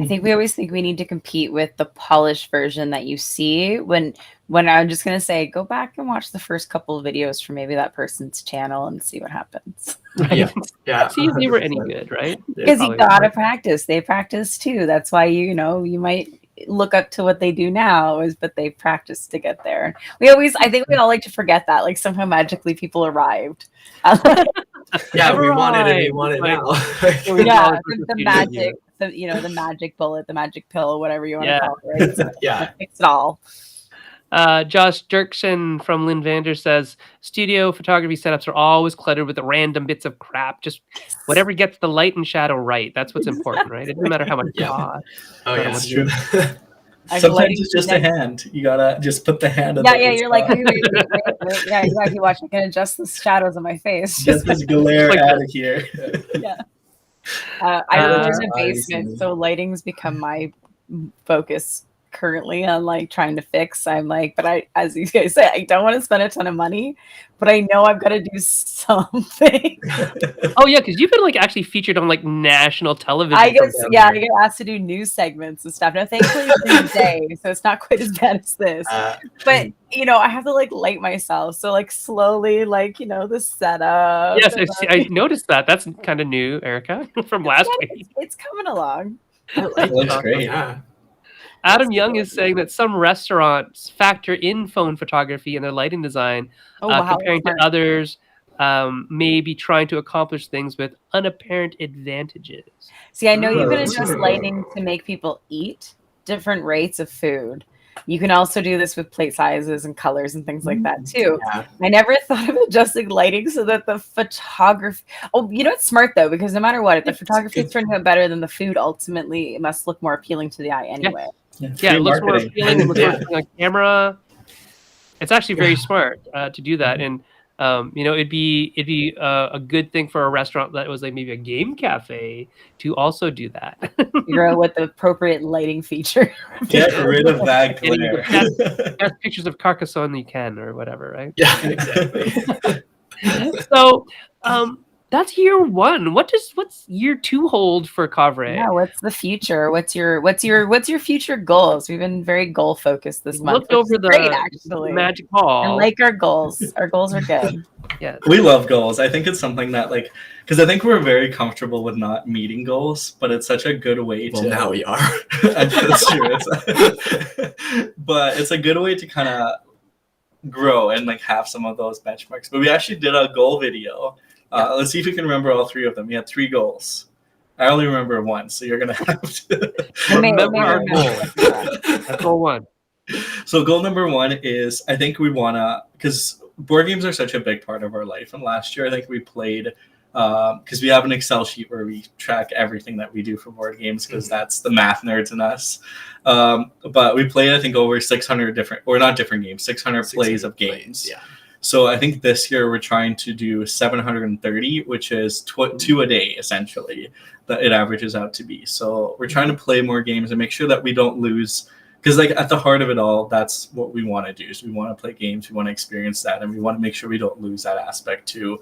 I think we always think we need to compete with the polished version that you see when I'm just going to say, go back and watch the first couple of videos from maybe that person's channel and see what happens. Right? Yeah. See if they were any good, right? Because you got to practice. They practice too. That's why, you might look up to what they do now but they practice to get there. I think we all like to forget that. Like somehow magically people arrived. Yeah, we want it and we want it now. Yeah, the magic. The magic bullet, the magic pill, whatever you want to call it, right? So Yeah. Fix it all. Josh Dirksen from Lynn Vander says, studio photography setups are always cluttered with random bits of crap. Just whatever gets the light and shadow right. That's what's important, right? It doesn't matter how much it costs. Oh, yeah, That's true. Like Sometimes it's just a hand. You gotta just put the hand on Yeah, the yeah, you're like, wait, yeah, exactly. Watch, I can adjust the shadows on my face. Get this glare Like out that. of here. Yeah. I live in a I basement, see. so lighting's become my focus currently on like trying to fix. I'm like, but as you guys say, I don't want to spend a ton of money, but I know I've got to do something. Oh yeah, because you've been like actually featured on like national television. I guess, programs. yeah, I get asked to do news segments and stuff. Now, thankfully, it's during the day, so it's not quite as bad as this. But I have to like light myself, so like slowly, like the setup. Yes, I noticed that. That's kind of new, Erica, from last week. It's coming along. It looks great. Yeah. Adam Young is saying that some restaurants factor in phone photography in their lighting design, comparing to others maybe trying to accomplish things with unapparent advantages. See, I know you can adjust lighting to make people eat different rates of food. You can also do this with plate sizes and colors and things like that too. Yeah. I never thought of adjusting lighting so that the photography. Oh, it's smart though, because no matter what, if the photography is turning out better than the food, ultimately it must look more appealing to the eye anyway. Yeah, it looks more appealing. It looks more appealing on camera. It's actually very smart to do that, and it'd be a good thing for a restaurant that was like maybe a game cafe to also do that. Figure out what the appropriate lighting feature. Get rid of that glare. Best pictures of Carcassonne you can, or whatever, right? Yeah, exactly. So, that's year one. What's year two hold for Kovray? Yeah, what's the future? What's your future goals? We've been very goal focused this month. Looked over the magic ball. And like our goals. Our goals are good. Yeah. We love goals. I think it's something that because I think we're very comfortable with not meeting goals, but it's such a good way to. Well, now we are. That's true. But it's a good way to kind of grow and have some of those benchmarks. But we actually did a goal video. Let's see if you can remember all three of them. We had 3 goals. I only remember one, so you're gonna have to remember our goal. That's goal 1. So goal number 1 is I think we wanna, because board games are such a big part of our life, and last year I think we played because we have an Excel sheet where we track everything that we do for board games because that's the math nerds in us. But we played I think over 600 600 plays of games. Yeah. So I think this year we're trying to do 730, which is 2 a day, essentially, that it averages out to be. So we're trying to play more games and make sure that we don't lose, because at the heart of it all, that's what we want to do. So we want to play games, we want to experience that, and we want to make sure we don't lose that aspect to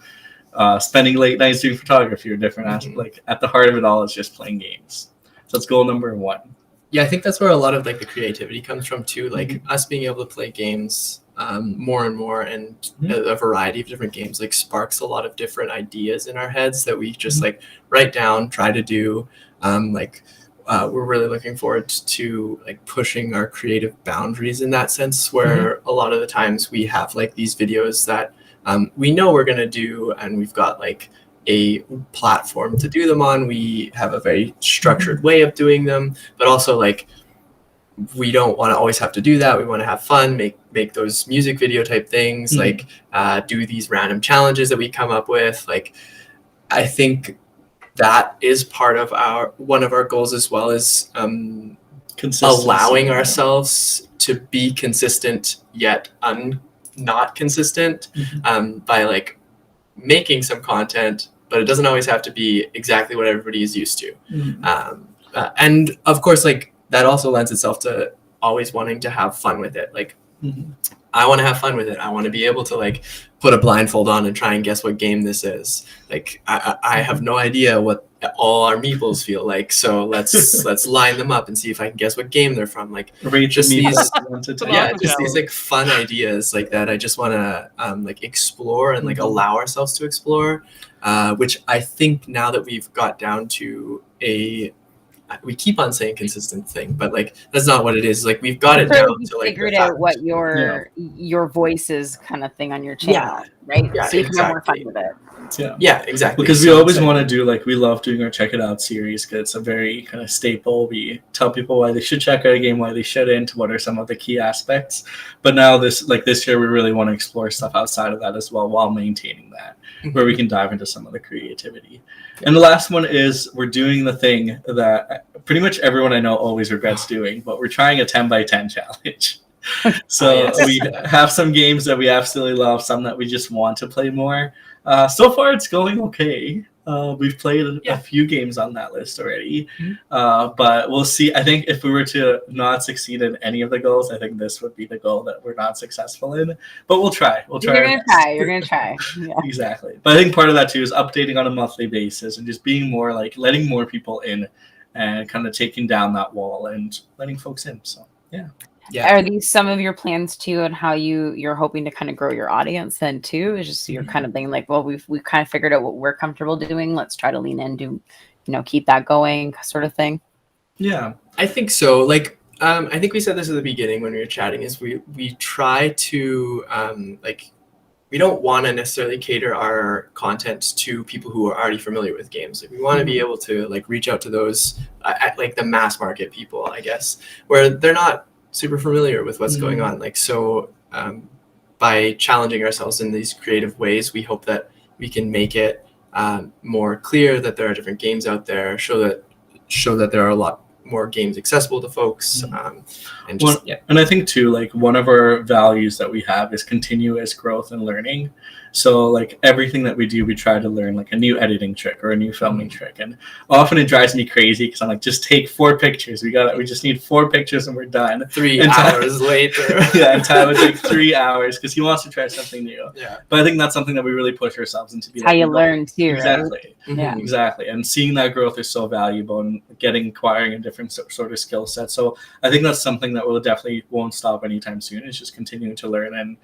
spending late nights doing photography or different aspects. At the heart of it all is just playing games. So that's goal number 1. Yeah, I think that's where a lot of the creativity comes from too. Us being able to play games more and more, and a variety of different games sparks a lot of different ideas in our heads that we just write down, try to do. We're really looking forward to pushing our creative boundaries in that sense, where a lot of the times we have these videos that we know we're going to do, and we've got a platform to do them on. We have a very structured way of doing them, but also we don't want to always have to do that. We want to have fun, make those music video type things, like do these random challenges that we come up with. Like, I think that is part of one of our goals, as well as allowing ourselves to be consistent yet not consistent, by like making some content, but it doesn't always have to be exactly what everybody is used to. And of course, like, that also lends itself to always wanting to have fun with it. Like, I want to have fun with it. I want to be able to like put a blindfold on and try and guess what game this is. Like, I have no idea what all our meeples feel like, so let's line them up and see if I can guess what game they're from. Like, just these these like fun ideas like that. I just want to like explore and like allow ourselves to explore, which I think now that we've got down to we keep on saying consistent thing, but like that's not what it is. Like, we've got it down to like figured out what your voice is, kind of thing on your channel, right? Yeah, so you can have more fun with it. Yeah, exactly. Because we always want to do, like, we love doing our Check It Out series because it's a very kind of staple. We tell people why they should check out a game, why they shouldn't, what are some of the key aspects. But now this year, we really want to explore stuff outside of that as well, while maintaining that, where we can dive into some of the creativity. And the last one is we're doing the thing that pretty much everyone I know always regrets doing, but we're trying a 10x10 challenge. So we have some games that we absolutely love, some that we just want to play more. So far, it's going okay. We've played a few games on that list already, but we'll see. I think if we were to not succeed in any of the goals, I think this would be the goal that we're not successful in. But we'll try. You're gonna try. Yeah. Exactly. But I think part of that too is updating on a monthly basis and just being more like letting more people in and kind of taking down that wall and letting folks in. So yeah. Are these some of your plans too, and how you're hoping to kind of grow your audience then too? Is just you're kind of being like, well, we've kind of figured out what we're comfortable doing. Let's try to lean in, keep that going, sort of thing. Yeah, I think so. Like, I think we said this at the beginning when we were chatting, is we try to we don't want to necessarily cater our content to people who are already familiar with games. Like, we want to be able to like reach out to those like the mass market people, I guess, where they're not super familiar with what's going on. Like, so by challenging ourselves in these creative ways, we hope that we can make it more clear that there are different games out there, show that there are a lot more games accessible to folks, and just and I think too, like, one of our values that we have is continuous growth and learning. So like everything that we do, we try to learn like a new editing trick or a new filming trick, and often it drives me crazy because I'm like, just take 4 pictures. We just need 4 pictures and we're done. 3 hours later. And Tyler would take 3 hours because he wants to try something new. But I think that's something that we really push ourselves into. How you learn too, exactly. Right? Exactly. And seeing that growth is so valuable, and acquiring a different sort of skill set. So I think that's something that won't stop anytime soon. It's just continuing to learn and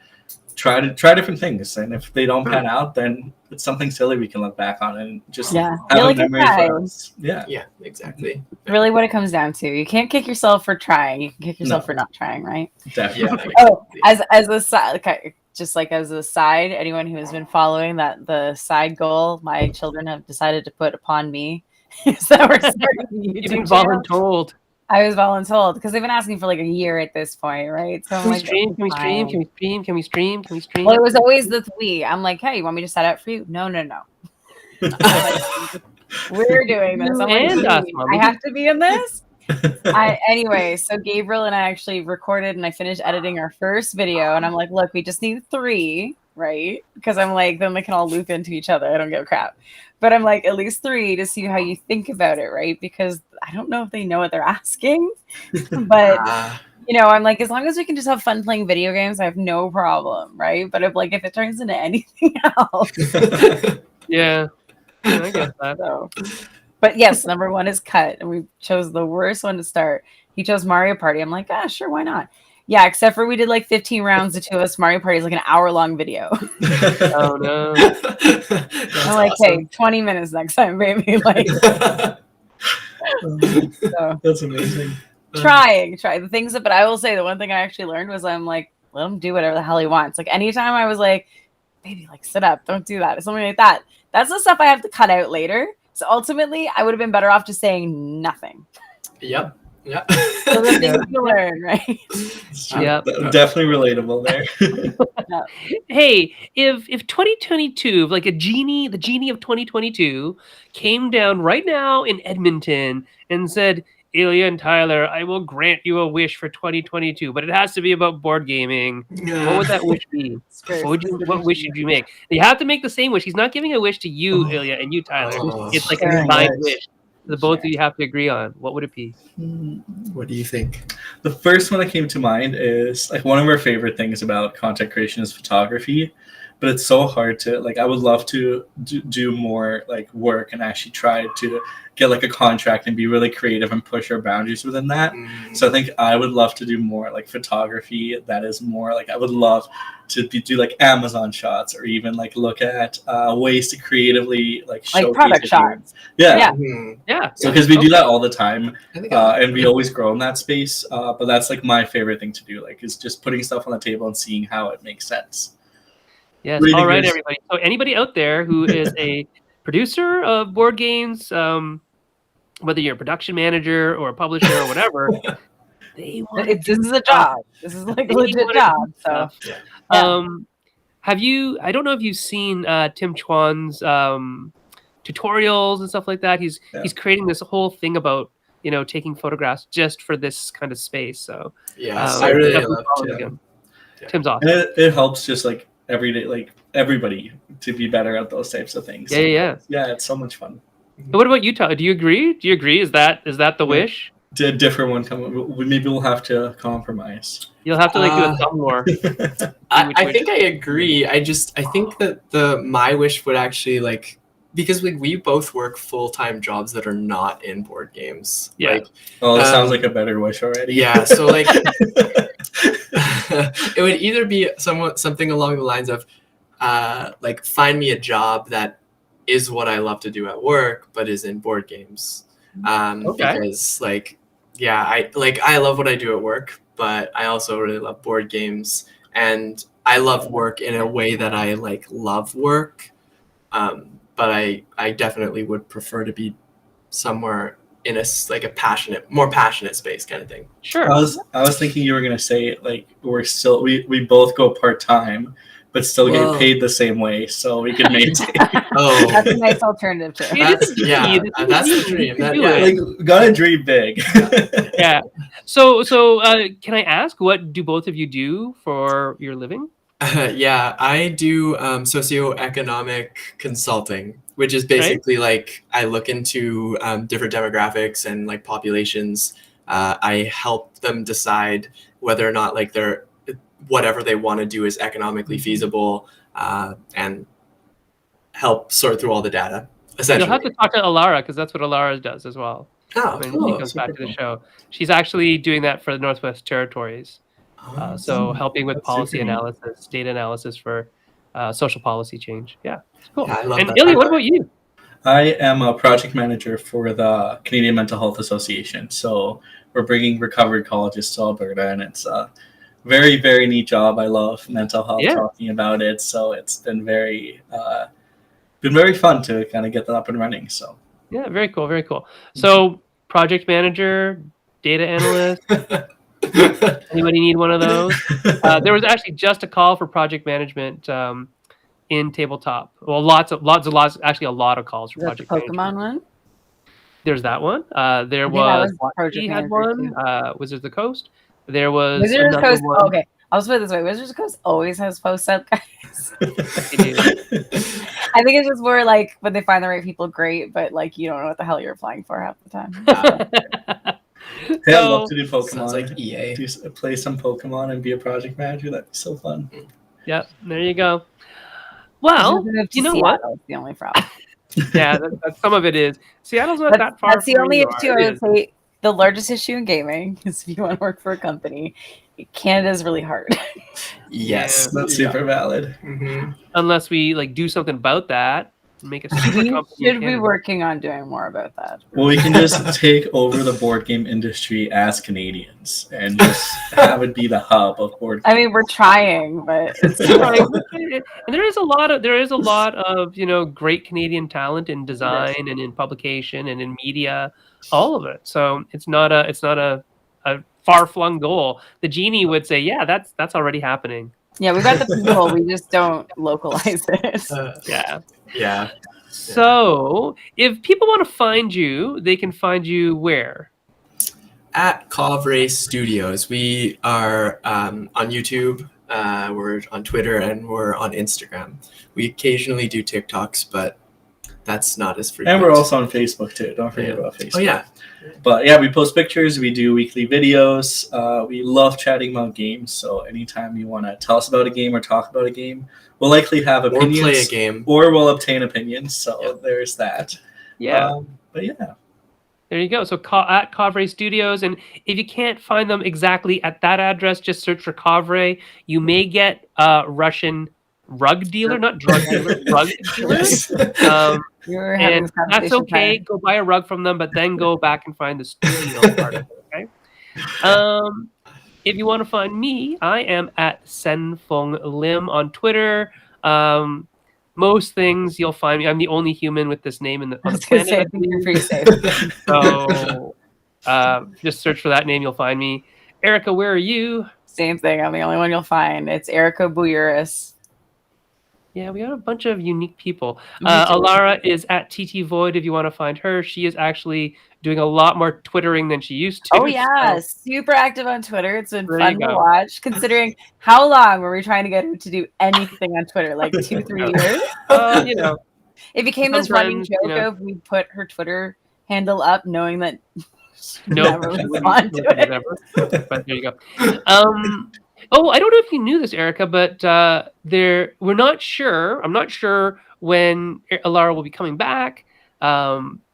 try different things, and if they don't pan out, then it's something silly we can look back on and just have a memory for us. Yeah, exactly. Really what it comes down to. You can't kick yourself for trying. You can kick yourself for not trying, right? Definitely. As a side, okay, just like as a side, anyone who has been following the side goal my children have decided to put upon me is that we're starting a YouTube channel. Voluntold. I was voluntold because they've been asking for like a year at this point, right? So Can we stream? Well, it was always the we. I'm like, hey, you want me to set up for you? No. We're doing this. I'm like, I have to be in this. Anyway, so Gabriel and I actually recorded and I finished editing our first video, and I'm like, look, we just need 3, right? Because I'm like, then they can all loop into each other. I don't give a crap. But I'm like, at least 3 to see how you think about it, right? Because I don't know if they know what they're asking. But, I'm like, as long as we can just have fun playing video games, I have no problem, right? But if it turns into anything else. Yeah, I get that. So, but yes, number 1 is cut. And we chose the worst one to start. He chose Mario Party. I'm like, sure, why not? Yeah, except for we did like 15 rounds. The 2 of us. Mario Party is like an hour-long video. Oh no! I'm like, awesome. Hey, 20 minutes next time, baby. Like, so, that's amazing. Trying the things but I will say the one thing I actually learned was I'm like, let him do whatever the hell he wants. Like, anytime I was like, baby, like, sit up, don't do that, or something like that. That's the stuff I have to cut out later. So ultimately, I would have been better off just saying nothing. Yep. Yeah. So the things you learn, right? Yeah. Definitely relatable there. Hey, if 2022, like the genie of 2022 came down right now in Edmonton and said, Ilya and Tyler, I will grant you a wish for 2022, but it has to be about board gaming. What would that wish be? What wish should you make? You have to make the same wish. He's not giving a wish to you, Ilya, and you, Tyler. It's like a Sharing. combined wish. The both of you have to agree on. What would it be? What do you think? The first one that came to mind is like one of our favorite things about content creation is photography, but it's so hard to like. I would love to do more like work and actually try to get like a contract and be really creative and push our boundaries within that. So I think I would love to do more like photography that is more like I would love to do like Amazon shots or even like look at ways to creatively like showcase product it. shots. Yeah. Yeah. So because we do that all the time, I think and we always grow in that space. But that's like my favorite thing to do, like is just putting stuff on the table and seeing how it makes sense. Yes. What do you All think, right, guys? everybody. So anybody out there who is a producer of board games, whether you're a production manager or a publisher or whatever, they want This is a job. This is like a legit job. So have you? I don't know if you've seen Tim Chuan's tutorials and stuff like that. He's creating this whole thing about taking photographs just for this kind of space. So yes, I really definitely love follow Tim. him. Yeah. Tim's awesome. And it helps just like every day, like everybody to be better at those types of things. Yeah. It's so much fun. What about you, Tyler? Do you agree? Is that the wish? A different one maybe we'll have to compromise. You'll have to do a thumb war. I think I agree. I think that my wish would actually like because we both work full-time jobs that are not in board games. Yeah. Like, That sounds like a better wish already. Yeah. So like, it would either be something along the lines of, like find me a job that is what I love to do at work, but is in board games. Because like, yeah, I love what I do at work, but I also really love board games, and I love work in a way that I like love work. But I definitely would prefer to be somewhere in a more passionate space kind of thing. Sure. I was thinking you were gonna say like we both go part-time, but still get paid the same way, so we could maintain. That's a nice alternative too. That's the dream. Like gotta dream big. Yeah. So can I ask, what do both of you do for your living? Yeah, I do socioeconomic consulting, which is basically like I look into different demographics and like populations. I help them decide whether or not like whatever they want to do is economically feasible, and help sort through all the data. Essentially, You'll have to talk to Alara, because that's what Alara does as well. Oh, when cool. he comes back to the show, she's actually doing that for the Northwest Territories. So helping with policy analysis, data analysis for social policy change. Yeah, it's cool. Yeah, I love and that. Ilya, what about you? I am a project manager for the Canadian Mental Health Association. So we're bringing recovery colleges to Alberta, and it's a very, very neat job. I love mental health, talking about it. So it's been very fun to kind of get that up and running. So yeah, very cool, very cool. So project manager, data analyst. Anybody need one of those? There was actually just a call for project management in tabletop. Well, lots. Actually, a lot of calls for project Pokemon management. one. There's that one. There was he had one. Wizards of the Coast. There was Wizards of the Coast. one. Oh, okay, I'll put it this way: Wizards of the Coast always has posts up, guys. I think it's just more like when they find the right people, great, but like you don't know what the hell you're applying for half the time. Hey, I'd love to do Pokemon. Sounds like EA. Play some Pokemon and be a project manager. That'd be so fun. Yep, there you go. Well, you know what? That's the only problem. Yeah, that's some of it is. Seattle's not that far. That's the only issue I would say. The largest issue in gaming is if you want to work for a company, Canada is really hard. Yes, that's super valid. Mm-hmm. Unless we like do something about that. make a super We company. in should be Canada. working on doing more about that. Well, we can just take over the board game industry as Canadians and just have it be the hub of board I games. mean, we're trying, but it's And there is a lot of great Canadian talent in design and in publication and in media, all of it. So it's not a far flung goal. The genie would say, yeah, that's already happening. yeah, we got the people. We just don't localize it. Yeah. Yeah. So if people want to find you, they can find you where? At Kovray Studios. We are on YouTube, we're on Twitter, and we're on Instagram. We occasionally do TikToks, but that's not as frequent. And we're also on Facebook too. Don't forget about Facebook. Oh, yeah. But yeah, we post pictures. We do weekly videos. We love chatting about games. So anytime you want to tell us about a game or talk about a game, we'll likely have Or opinions. play a game. Or we'll obtain opinions. So there's that. Yeah. But yeah. There you go. So at Kovray Studios, and if you can't find them exactly at that address, just search for Kovray. You may get Russian rug dealer, not drug dealer, rug dealer. We were having And this that's conversation okay. prior. Go buy a rug from them, but then go back and find the studio part of it. Okay. If you want to find me, I am at Senfeng Lim on Twitter. Most things you'll find me. I'm the only human with this name on the I was gonna say, I planet. think you're pretty safe. So just search for that name, you'll find me. Erica, where are you? Same thing. I'm the only one you'll find. It's Erica Bouyeris. Yeah, we got a bunch of unique people. Me too. Alara is at TT Void if you want to find her. She is actually doing a lot more Twittering than she used to. Oh yeah, so- super active on Twitter. It's been There fun you to go. watch. Considering how long were we trying to get her to do anything on Twitter? Like 2-3 years. It became this running Sometimes, joke of we put her Twitter handle up, knowing that no, never respond to it. never. But there you go. Oh, I don't know if you knew this, Erica, but we're not sure. I'm not sure when Alara will be coming back.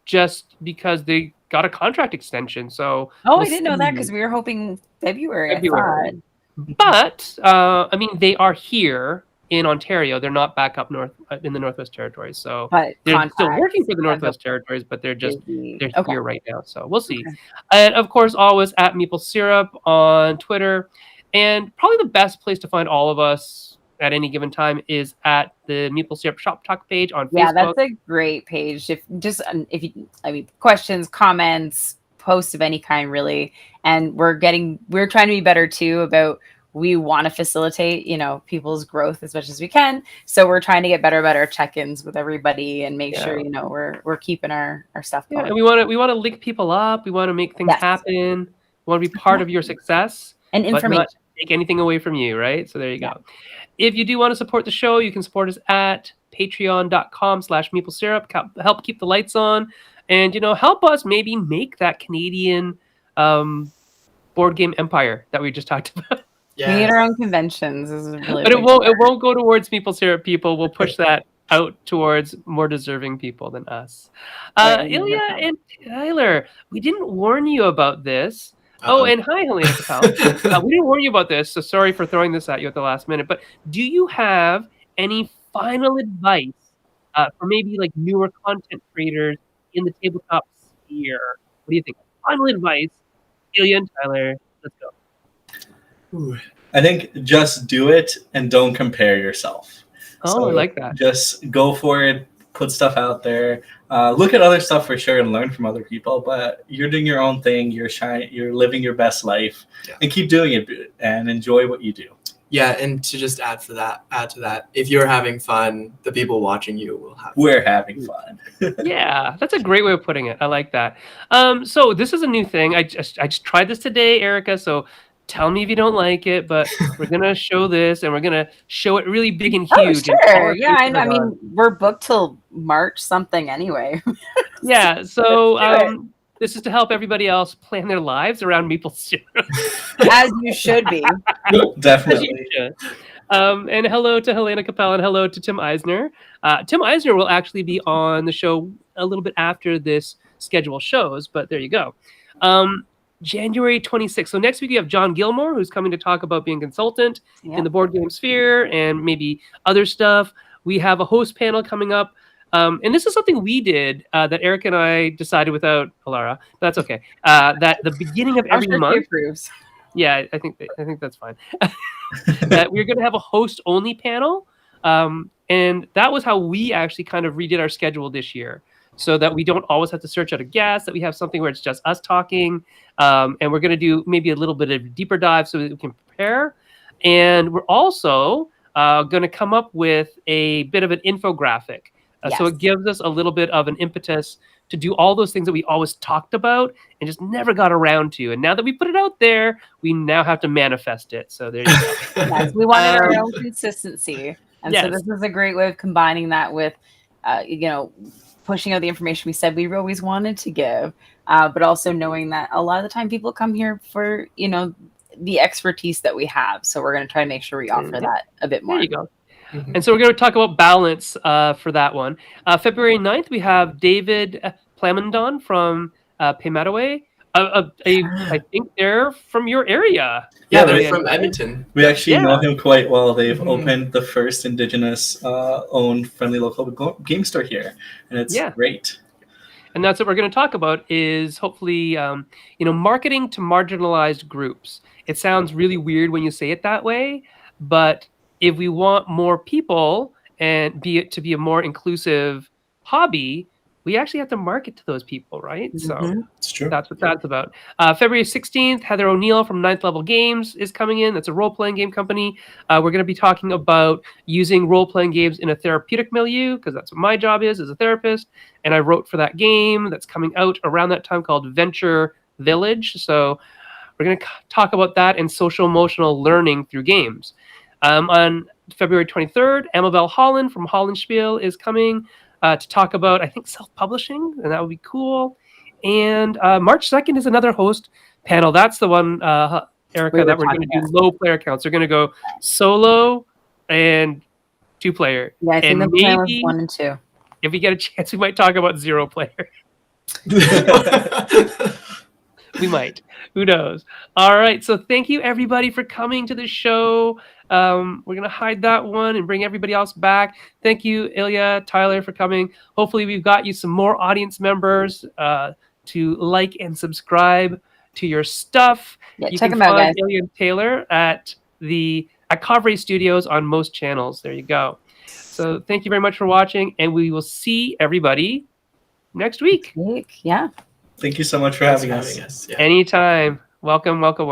Just because they got a contract extension, so Oh, we'll I didn't know that see. because we were hoping February. February. I thought. But I mean, they are here in Ontario. They're not back up north in the Northwest Territories. So But they're still contracts, working for the contract Northwest Territories, but they're busy. they're Okay. here right now. So we'll see. And of course, always at Maple Syrup on Twitter. And probably the best place to find all of us at any given time is at the Maple Syrup Shop Talk page on Yeah, Facebook. that's a great page. If you, I mean, questions, comments, posts of any kind, really. And we're trying to be better too about. We want to facilitate, people's growth as much as we can. So we're trying to get better about our check-ins with everybody and make sure, we're keeping our stuff going. And we want to link people up. We want to make things Yes. happen. We want to be part of your success. And but information. not take anything away from you, right? So there you go. If you do want to support the show, you can support us at patreon.com/maple-syrup. Help keep the lights on, and help us maybe make that Canadian board game empire that we just talked about. We need our own conventions. This is really But it won't go towards Maple Syrup people. We'll push that out towards more deserving people than us. Ilya and Tylor, we didn't warn you about this. Uh-oh. Oh, and hi, Helena Capel. We didn't warn you about this, so sorry for throwing this at you at the last minute. But do you have any final advice for maybe like newer content creators in the tabletop sphere? What do you think? Final advice, Ilya and Tylor. Let's go. Ooh. I think just do it and don't compare yourself. Oh, I like that. Just go for it. Put stuff out there. Look at other stuff for sure and learn from other people. But you're doing your own thing. You're living your best life, and keep doing it and enjoy what you do. Yeah, and to just add to that, if you're having fun, the people watching you will have fun. We're having fun. Yeah, that's a great way of putting it. I like that. So this is a new thing. I just tried this today, Erica. So tell me if you don't like it, but we're gonna show this, and we're gonna show it really big and huge. Oh, sure. Yeah, I mean, we're booked till March something anyway. Yeah. So this is to help everybody else plan their lives around Maple Syrup. As you should be. Definitely. And hello to Helena Capel and hello to Tim Eisner. Tim Eisner will actually be on the show a little bit after this schedule shows, but there you go. January 26th. So next week we have John Gilmore, who's coming to talk about being a consultant in the board game sphere and maybe other stuff. We have a host panel coming up And this is something we did that Eric and I decided without Alara. But that's okay. That the beginning of I'm every sure she month. approves. Yeah, I think that's fine. That we're going to have a host-only panel, and that was how we actually kind of redid our schedule this year, so that we don't always have to search out a guest. That we have something where it's just us talking, and we're going to do maybe a little bit of deeper dive so that we can prepare. And we're also going to come up with a bit of an infographic, so Yes. it gives us a little bit of an impetus to do all those things that we always talked about and just never got around to. And now that we put it out there, we now have to manifest it. So there you go. Yes, we wanted our own consistency, and so Yes. this is a great way of combining that with, pushing out the information we said we always wanted to give, but also knowing that a lot of the time people come here for the expertise that we have. So we're going to try to make sure we offer that a bit more. There you go. And so we're going to talk about balance for that one. February 9th, we have David Plamondon from Paymataway. I think they're from your area. Yeah, they're from Edmonton. We actually know Yeah. him quite well. They've opened the first Indigenous owned friendly local game store here, and it's great. And that's what we're going to talk about is hopefully, marketing to marginalized groups. It sounds really weird when you say it that way, but if we want more people and to be a more inclusive hobby, we actually have to market to those people, right? So It's true. that's what that's about. February 16th, Heather O'Neill from Ninth Level Games is coming in. That's a role-playing game company. We're going to be talking about using role-playing games in a therapeutic milieu, because that's what my job is as a therapist. And I wrote for that game that's coming out around that time called Venture Village. So we're going to talk about that and social-emotional learning through games. On February 23rd, Amabel Holland from Holland Spiel is coming to talk about, I think, self-publishing, and that would be cool. And March 2nd is another host panel. That's the one, Erica, that we're going to do low player counts. We're going to go solo and 2-player. Yeah, I think and the plan was maybe 1 and 2. if we get a chance, we might talk about 0-player. We might. Who knows? All right. So thank you, everybody, for coming to the show. We're going to hide that one and bring everybody else back. Thank you, Ilya, Tyler, for coming. Hopefully, we've got you some more audience members to like and subscribe to your stuff. Yeah, you check can them out, find guys. Ilya and Tylor at Kovray Studios on most channels. There you go. So thank you very much for watching, and we will see everybody next week. Yeah. Thank you so much for having us. Yeah. Anytime. Welcome, welcome, welcome.